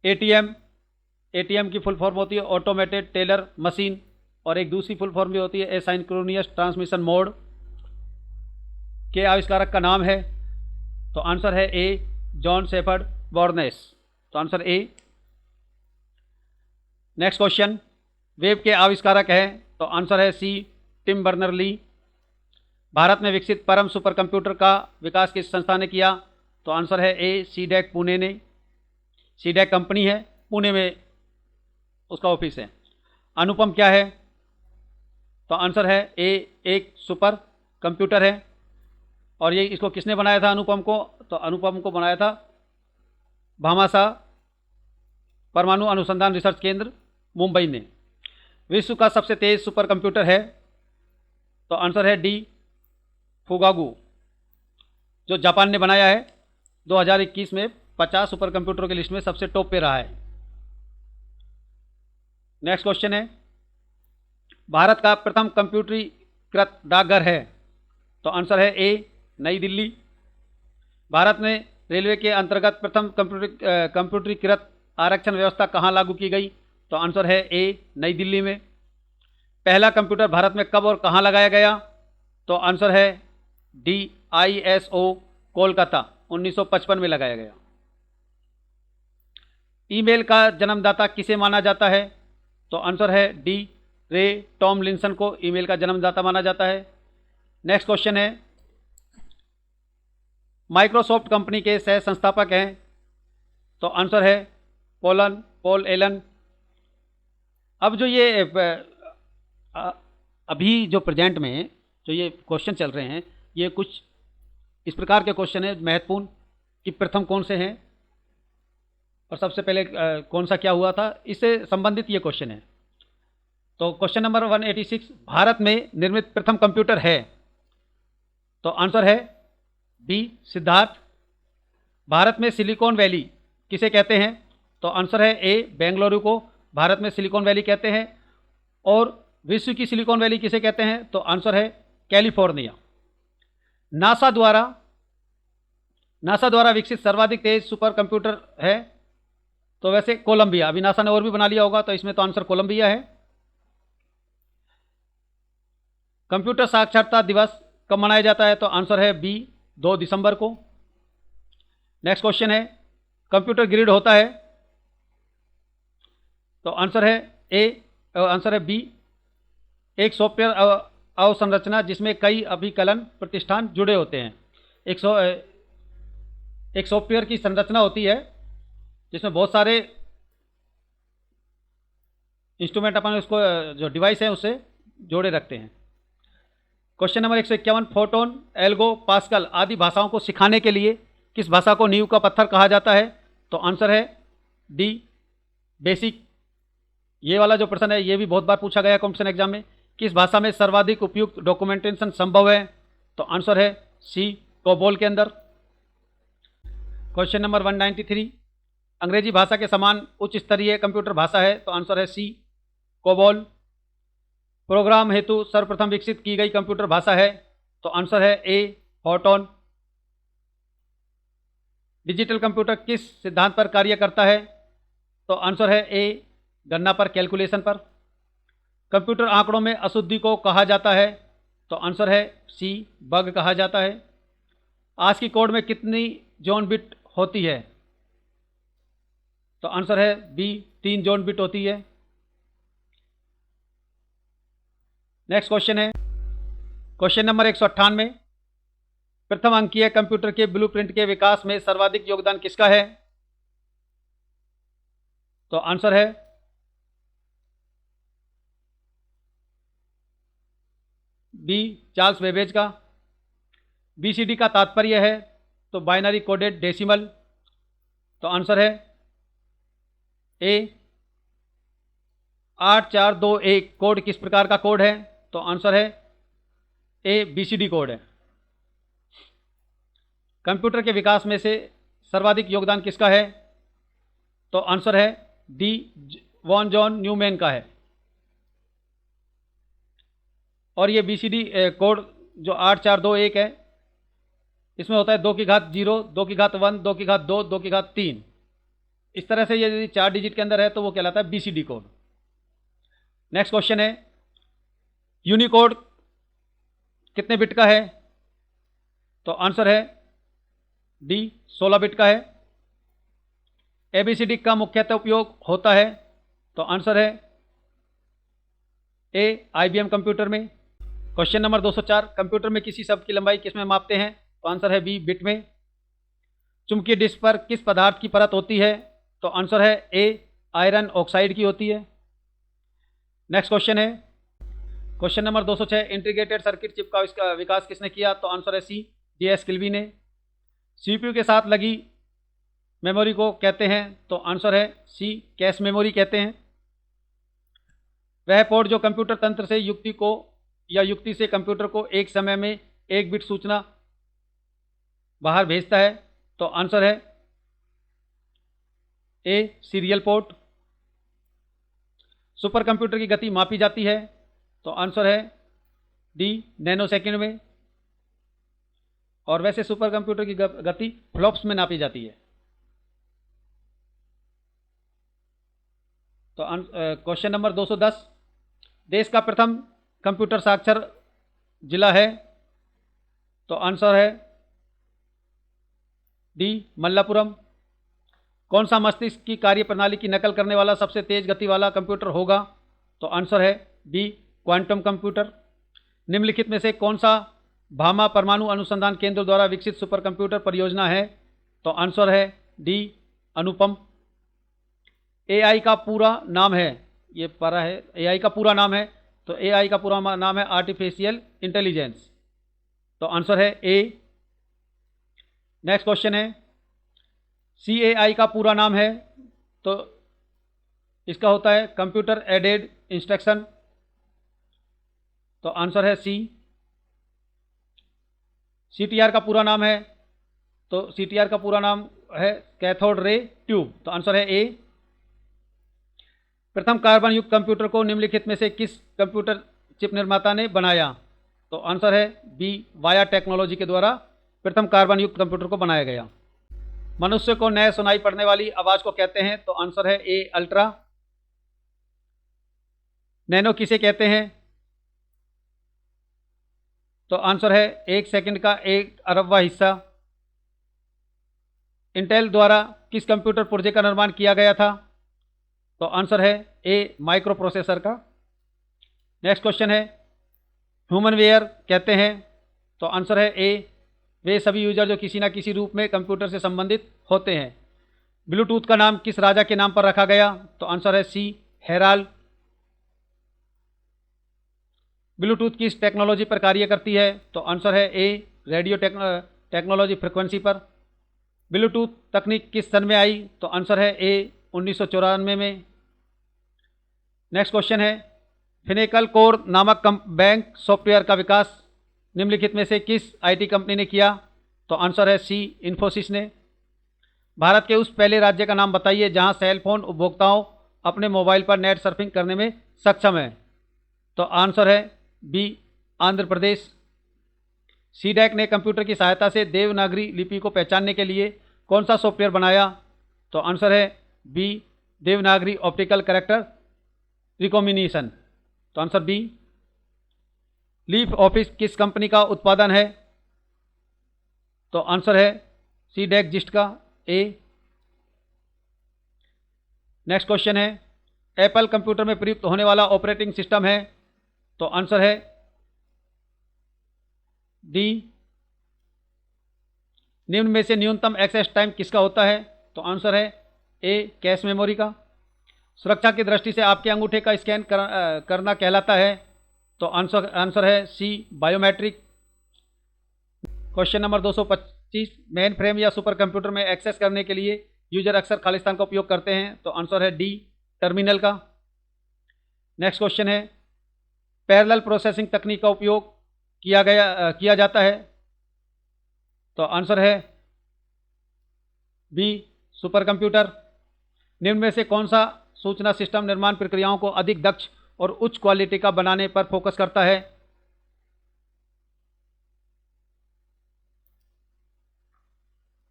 एटीएम की फुल फॉर्म होती है ऑटोमेटेड टेलर मशीन, और एक दूसरी फुल फॉर्म भी होती है एसाइंक्रोनियस ट्रांसमिशन मोड। के आविष्कारक का नाम है, तो आंसर है ए, जॉन शेफर्ड बॉर्नेस, तो आंसर ए। नेक्स्ट क्वेश्चन, वेब के आविष्कारक हैं, तो आंसर है सी, टिम बर्नर ली। भारत में विकसित परम सुपर कंप्यूटर का विकास किस संस्था ने किया, तो आंसर है ए, सीडैक पुणे ने। सीडैक कंपनी है, पुणे में उसका ऑफिस है। अनुपम क्या है, तो आंसर है ए, एक सुपर कंप्यूटर है। और ये इसको किसने बनाया था अनुपम को, तो अनुपम को बनाया था भामाशाह परमाणु अनुसंधान रिसर्च केंद्र मुंबई ने। विश्व का सबसे तेज सुपर कंप्यूटर है, तो आंसर है डी, फुगागू, जो जापान ने बनाया है। 2021 में 50 सुपर कंप्यूटरों की लिस्ट में सबसे टॉप पे रहा है। नेक्स्ट क्वेश्चन है, भारत का प्रथम कंप्यूटरीकृत डाकघर है, तो आंसर है ए, नई दिल्ली। भारत में रेलवे के अंतर्गत प्रथम कंप्यूटरीकृत आरक्षण व्यवस्था कहाँ लागू की गई, तो आंसर है ए, नई दिल्ली में। पहला कंप्यूटर भारत में कब और कहाँ लगाया गया, तो आंसर है डी, ISO कोलकाता, 1955 में लगाया गया। ईमेल का जन्मदाता किसे माना जाता है, तो आंसर है डी, रे टॉमलिंसन को ईमेल का जन्मदाता माना जाता है। नेक्स्ट क्वेश्चन है, माइक्रोसॉफ्ट कंपनी के सह संस्थापक हैं, तो आंसर है पॉल एलन। अब जो ये अभी जो प्रेजेंट में जो ये क्वेश्चन चल रहे हैं, ये कुछ इस प्रकार के क्वेश्चन है महत्वपूर्ण कि प्रथम कौन से हैं और सबसे पहले कौन सा क्या हुआ था, इससे संबंधित ये क्वेश्चन है। तो क्वेश्चन नंबर 186, भारत में निर्मित प्रथम कंप्यूटर है, तो आंसर है बी, सिद्धार्थ। भारत में सिलिकॉन वैली किसे कहते हैं, तो आंसर है ए, बेंगलुरु को भारत में सिलिकॉन वैली कहते हैं। और विश्व की सिलिकॉन वैली किसे कहते हैं, तो आंसर है कैलिफोर्निया। नासा द्वारा विकसित सर्वाधिक तेज सुपर कंप्यूटर है, तो वैसे कोलंबिया, अभी नासा ने और भी बना लिया होगा, तो इसमें तो आंसर कोलंबिया है। कंप्यूटर साक्षरता दिवस कब मनाया जाता है, तो आंसर है बी, 2 दिसंबर को। नेक्स्ट क्वेश्चन है, कंप्यूटर ग्रिड होता है, तो आंसर है ए, आंसर है बी, एक सॉफ्टवेयर अवसंरचना जिसमें कई अभिकलन प्रतिष्ठान जुड़े होते हैं। एक सॉफ्टवेयर की संरचना होती है जिसमें बहुत सारे इंस्ट्रूमेंट अपन उसको जो डिवाइस है उससे जोड़े रखते हैं। Question number 151, photon, algo, pascal आदि भाषाओं को सिखाने के लिए किस भाषा को नींव का पत्थर कहा जाता है? तो आंसर है डी, बेसिक। ये वाला जो प्रश्न है ये भी बहुत बार पूछा गया कॉम्पिटिशन एग्जाम में। किस भाषा में सर्वाधिक उपयुक्त डॉक्यूमेंटेशन संभव है? तो आंसर है सी, कोबोल के अंदर। क्वेश्चन नंबर 193, अंग्रेजी भाषा के समान उच्च स्तरीय कंप्यूटर भाषा है? तो आंसर है सी, कोबोल। प्रोग्राम हेतु सर्वप्रथम विकसित की गई कंप्यूटर भाषा है? तो आंसर है ए, फोटोन। डिजिटल कंप्यूटर किस सिद्धांत पर कार्य करता है? तो आंसर है ए, गणना पर, कैलकुलेशन पर। कंप्यूटर आंकड़ों में अशुद्धि को कहा जाता है? तो आंसर है सी, बग कहा जाता है। आज की कोड में कितनी जोन बिट होती है? तो आंसर है बी, 3 जोन बिट होती है। नेक्स्ट क्वेश्चन है क्वेश्चन नंबर 198, प्रथम अंकीय कंप्यूटर के ब्लूप्रिंट के विकास में सर्वाधिक योगदान किसका है? तो आंसर है बी, चार्ल्स बेबेज का। बीसीडी का तात्पर्य है? तो बाइनरी कोडेड डेसिमल। तो आंसर है ए, 8421 कोड किस प्रकार का कोड है? तो आंसर है ए, बीसीडी कोड है। कंप्यूटर के विकास में से सर्वाधिक योगदान किसका है? तो आंसर है डी, वॉन जॉन न्यूमैन का है। और ये बीसीडी कोड जो 8421 है इसमें होता है 2 की घात 0, 2 की घात 1, 2 की घात 2, 2 की घात 3। इस तरह से ये यदि 4 डिजिट के अंदर है तो वो कहलाता है बीसीडी कोड। नेक्स्ट क्वेश्चन है यूनिकोड कितने बिट का है? तो आंसर है डी, 16 बिट का है। एबीसीडी का मुख्यतः उपयोग होता है? तो आंसर है ए, आईबीएम कंप्यूटर में। क्वेश्चन नंबर 204, कंप्यूटर में किसी शब्द की लंबाई किसमें मापते हैं? तो आंसर है बी, बिट में। चुंबकीय डिस्क पर किस पदार्थ की परत होती है? तो आंसर है ए, आयरन ऑक्साइड की होती है। नेक्स्ट क्वेश्चन है question number 206, integrated circuit chip का इसका विकास किसने किया? तो आंसर है सी, जे.एस. किल्बी ने। सीपीयू के साथ लगी मेमोरी को कहते हैं? तो आंसर है सी, कैश मेमोरी कहते हैं। वह पोर्ट जो कंप्यूटर तंत्र से युक्ति को या युक्ति से कंप्यूटर को एक समय में एक बिट सूचना बाहर भेजता है? तो आंसर है ए, सीरियल पोर्ट। सुपर कंप्यूटर की गति मापी जाती है? तो आंसर है डी, नैनो सेकंड में। और वैसे सुपर कंप्यूटर की गति फ्लॉप्स में नापी जाती है। तो क्वेश्चन नंबर 210, देश का प्रथम कंप्यूटर साक्षर जिला है? तो आंसर है डी, मल्लापुरम। कौन सा मस्तिष्क की कार्यप्रणाली की नकल करने वाला सबसे तेज गति वाला कंप्यूटर होगा? तो आंसर है बी, क्वांटम कंप्यूटर। निम्नलिखित में से कौन सा भामा परमाणु अनुसंधान केंद्र द्वारा विकसित सुपर कंप्यूटर परियोजना है? तो आंसर है डी, अनुपम। एआई का पूरा नाम है, ये पढ़ा है, एआई का पूरा नाम है? तो एआई का पूरा नाम है आर्टिफिशियल इंटेलिजेंस। तो आंसर है ए। नेक्स्ट क्वेश्चन है सीएआई का पूरा नाम है? तो इसका होता है कंप्यूटर एडेड इंस्ट्रक्शन। तो आंसर है सी। सीटीआर का पूरा नाम है? तो सीटीआर का पूरा नाम है कैथोड रे ट्यूब। तो आंसर है ए। प्रथम कार्बन युक्त कंप्यूटर को निम्नलिखित में से किस कंप्यूटर चिप निर्माता ने बनाया? तो आंसर है बी, वाया टेक्नोलॉजी के द्वारा प्रथम कार्बन युक्त कंप्यूटर को बनाया गया। मनुष्य को नए सुनाई पड़ने वाली आवाज को कहते हैं? तो आंसर है ए, अल्ट्रा। नैनो किसे कहते हैं? तो आंसर है 1 सेकंड का 1 अरबवां हिस्सा। इंटेल द्वारा किस कंप्यूटर पुर्जे का निर्माण किया गया था? तो आंसर है ए, माइक्रो प्रोसेसर का। नेक्स्ट क्वेश्चन है ह्यूमन वेयर कहते हैं? तो आंसर है ए, वे सभी यूजर जो किसी न किसी रूप में कंप्यूटर से संबंधित होते हैं। ब्लूटूथ का नाम किस राजा के नाम पर रखा गया? तो आंसर है सी, हेराल्ड। ब्लूटूथ किस टेक्नोलॉजी पर कार्य करती है? तो आंसर है ए, रेडियो टेक्नोलॉजी फ्रिक्वेंसी पर। ब्लूटूथ तकनीक किस सन में आई? तो आंसर है ए, 1994 में। नेक्स्ट क्वेश्चन है, फिनेकल कोर नामक बैंक सॉफ्टवेयर का विकास निम्नलिखित में से किस आईटी कंपनी ने किया? तो आंसर है सी, इन्फोसिस ने। भारत के उस पहले राज्य का नाम बताइए जहां सेल फोन उपभोक्ताओं अपने मोबाइल पर नेट सर्फिंग करने में सक्षम है। तो आंसर है बी, आंध्र प्रदेश। सीडैक ने कंप्यूटर की सहायता से देवनागरी लिपि को पहचानने के लिए कौन सा सॉफ्टवेयर बनाया? तो आंसर है B, Devanagari optical character recognition. तो आंसर बी। लीफ ऑफिस किस कंपनी का उत्पादन है? तो आंसर है सीडैक जिस्ट का, ए। नेक्स्ट क्वेश्चन है, एप्पल कंप्यूटर में प्रयुक्त होने वाला ऑपरेटिंग सिस्टम है? तो आंसर है डी। निम्न में से न्यूनतम एक्सेस टाइम किसका होता है? तो आंसर है ए, कैश मेमोरी का। सुरक्षा की दृष्टि से आपके अंगूठे का स्कैन करना कहलाता है? तो आंसर है C, biometric. Question number 225, mainframe या सुपर कंप्यूटर में एक्सेस करने के लिए यूजर अक्सर खालिस्तान का उपयोग करते हैं? तो आंसर है डी, टर्मिनल का। नेक्स्ट क्वेश्चन है, पैरेलल प्रोसेसिंग तकनीक का उपयोग किया जाता है? तो आंसर है बी, सुपर कंप्यूटर। निम्न में से कौन सा सूचना सिस्टम निर्माण प्रक्रियाओं को अधिक दक्ष और उच्च क्वालिटी का बनाने पर फोकस करता है?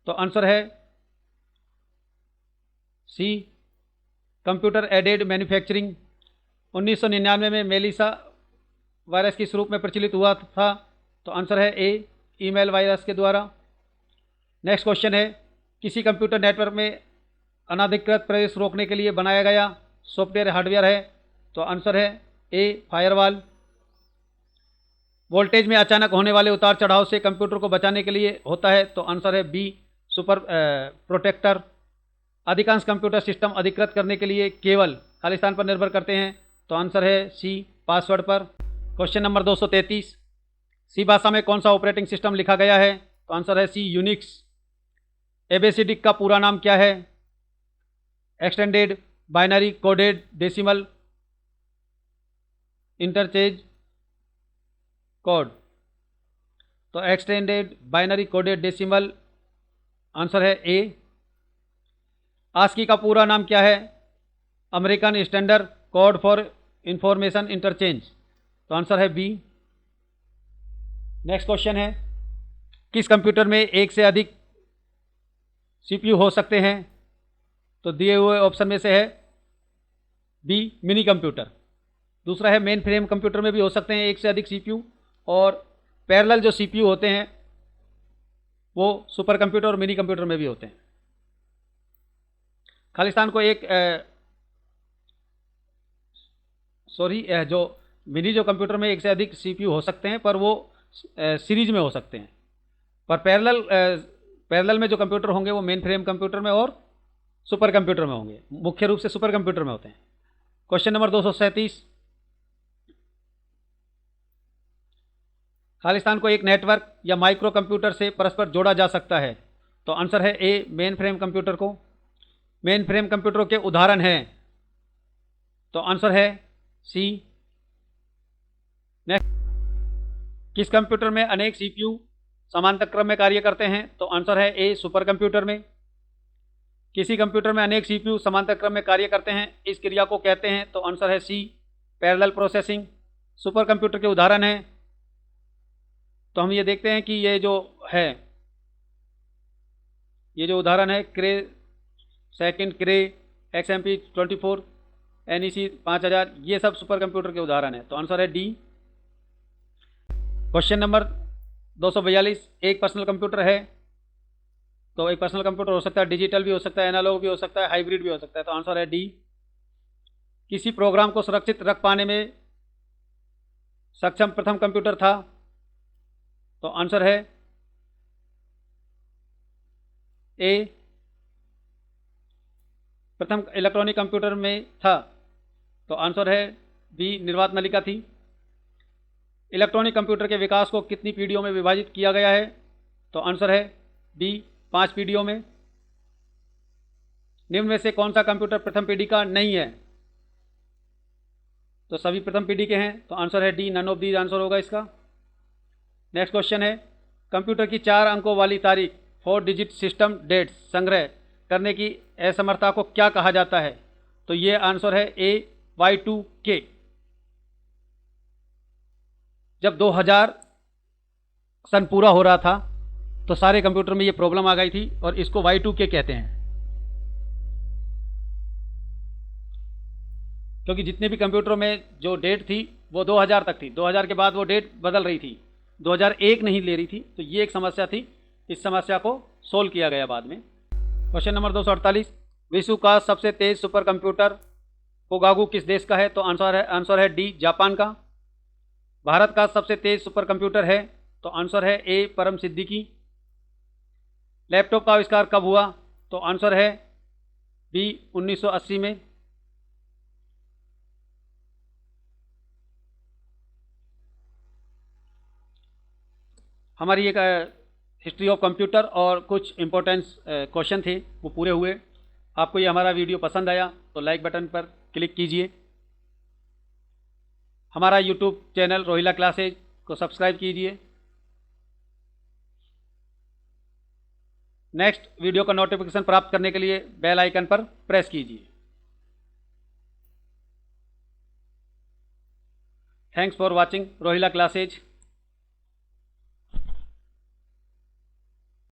तो आंसर है सी, कंप्यूटर एडेड मैन्युफैक्चरिंग। 1999 में मेलिसा वायरस किस रूप में प्रचलित हुआ था? तो आंसर है ए, ईमेल वायरस के द्वारा। नेक्स्ट क्वेश्चन है, किसी कंप्यूटर नेटवर्क में अनाधिकृत प्रवेश रोकने के लिए बनाया गया सॉफ्टवेयर हार्डवेयर है? तो आंसर है ए, फायरवॉल। वोल्टेज में अचानक होने वाले उतार चढ़ाव से कंप्यूटर को बचाने के लिए होता है? तो आंसर है बी, सुपर प्रोटेक्टर। अधिकांश कंप्यूटर सिस्टम अधिकृत करने के लिए केवल खालिस्तान पर निर्भर करते हैं? तो आंसर है सी, पासवर्ड पर। क्वेश्चन नंबर 233, सी भाषा में कौन सा ऑपरेटिंग सिस्टम लिखा गया है? तो आंसर है सी, यूनिक्स। एबीसीडी का पूरा नाम क्या है? Extended binary coded decimal interchange code. तो extended binary coded decimal, answer है ए। आस्की का पूरा नाम क्या है? American standard code for information interchange. तो आंसर है बी। नेक्स्ट क्वेश्चन है, किस कंप्यूटर में एक से अधिक सीपीयू हो सकते हैं? तो दिए हुए ऑप्शन में से है बी, मिनी कंप्यूटर। दूसरा है मेन फ्रेम कंप्यूटर में भी हो सकते हैं एक से अधिक सीपीयू, और पैरेलल जो सीपीयू होते हैं वो सुपर कंप्यूटर और मिनी कंप्यूटर में भी होते हैं। खालिस्तान को एक जो मिनी जो कंप्यूटर में एक से अधिक सीपीयू हो सकते हैं, पर वो सीरीज में हो सकते हैं। पर पैरेलल में जो कंप्यूटर होंगे वो मेन फ्रेम कंप्यूटर में और सुपर कंप्यूटर में होंगे, मुख्य रूप से सुपर कंप्यूटर में होते हैं। क्वेश्चन नंबर 237, खालिस्तान को एक नेटवर्क या माइक्रो कंप्यूटर से परस्पर जोड़ा जा सकता है? तो आंसर है ए, मेन फ्रेम कंप्यूटर को। मेन फ्रेम कंप्यूटरों के उदाहरण हैं? तो आंसर है सी। नेक्स्ट, किस कंप्यूटर में अनेक सीपीयू समांतर क्रम में कार्य करते हैं? तो आंसर है ए, सुपर कंप्यूटर में। किसी कंप्यूटर में अनेक सीपीयू समांतर क्रम में कार्य करते हैं, इस क्रिया को कहते हैं? तो आंसर है सी, पैरेलल प्रोसेसिंग। सुपर कंप्यूटर के उदाहरण हैं? तो हम ये देखते हैं कि ये जो उदाहरण है, क्रे सेकंड, क्रे XMP 24, NEC 5000, ये सब सुपर कंप्यूटर के उदाहरण है। तो आंसर है डी। क्वेश्चन नंबर 242, एक पर्सनल कंप्यूटर है? तो एक पर्सनल कंप्यूटर हो सकता है डिजिटल भी हो सकता है, एनालॉग भी हो सकता है, हाइब्रिड भी हो सकता है। तो आंसर है डी। किसी प्रोग्राम को सुरक्षित रख पाने में सक्षम प्रथम कंप्यूटर था? तो आंसर है ए। प्रथम इलेक्ट्रॉनिक कंप्यूटर में था? तो आंसर है बी, निर्वात नलिका थी। इलेक्ट्रॉनिक कंप्यूटर के विकास को कितनी पीढ़ियों में विभाजित किया गया है? तो आंसर है बी, 5 पीढ़ियों में। निम्न में से कौन सा कंप्यूटर प्रथम पीढ़ी का नहीं है? तो सभी प्रथम पीढ़ी के हैं, तो आंसर है D, none of these answer होगा इसका। नेक्स्ट क्वेश्चन है, कंप्यूटर की 4 अंकों वाली तारीख 4 डिजिट सिस्टम डेट्स संग्रह करने की असमर्थता को क्या कहा जाता है? तो ये आंसर है ए, Y2K। जब 2000 सन पूरा हो रहा था तो सारे कंप्यूटर में ये प्रॉब्लम आ गई थी और इसको Y2K कहते हैं, क्योंकि जितने भी कंप्यूटरों में जो डेट थी वो 2000 तक थी, 2000 के बाद वो डेट बदल रही थी, 2001 नहीं ले रही थी। तो ये एक समस्या थी, इस समस्या को सोल्व किया गया बाद में। क्वेश्चन नंबर 248, विश्व का सबसे तेज सुपर कंप्यूटर पोगागू किस देश का है? तो आंसर है डी, जापान का। भारत का सबसे तेज सुपर कंप्यूटर है? तो आंसर है ए, परम सिद्दीकी। लैपटॉप का आविष्कार कब हुआ? तो आंसर है बी, 1980 में। हमारी एक हिस्ट्री ऑफ कंप्यूटर और कुछ इंपॉर्टेंस क्वेश्चन थे वो पूरे हुए। आपको ये हमारा वीडियो पसंद आया तो लाइक बटन पर क्लिक कीजिए। हमारा यूट्यूब चैनल रोहिला क्लासेज को सब्सक्राइब कीजिए। नेक्स्ट वीडियो का नोटिफिकेशन प्राप्त करने के लिए बेल आइकन पर प्रेस कीजिए। Thanks for watching Rohila classes.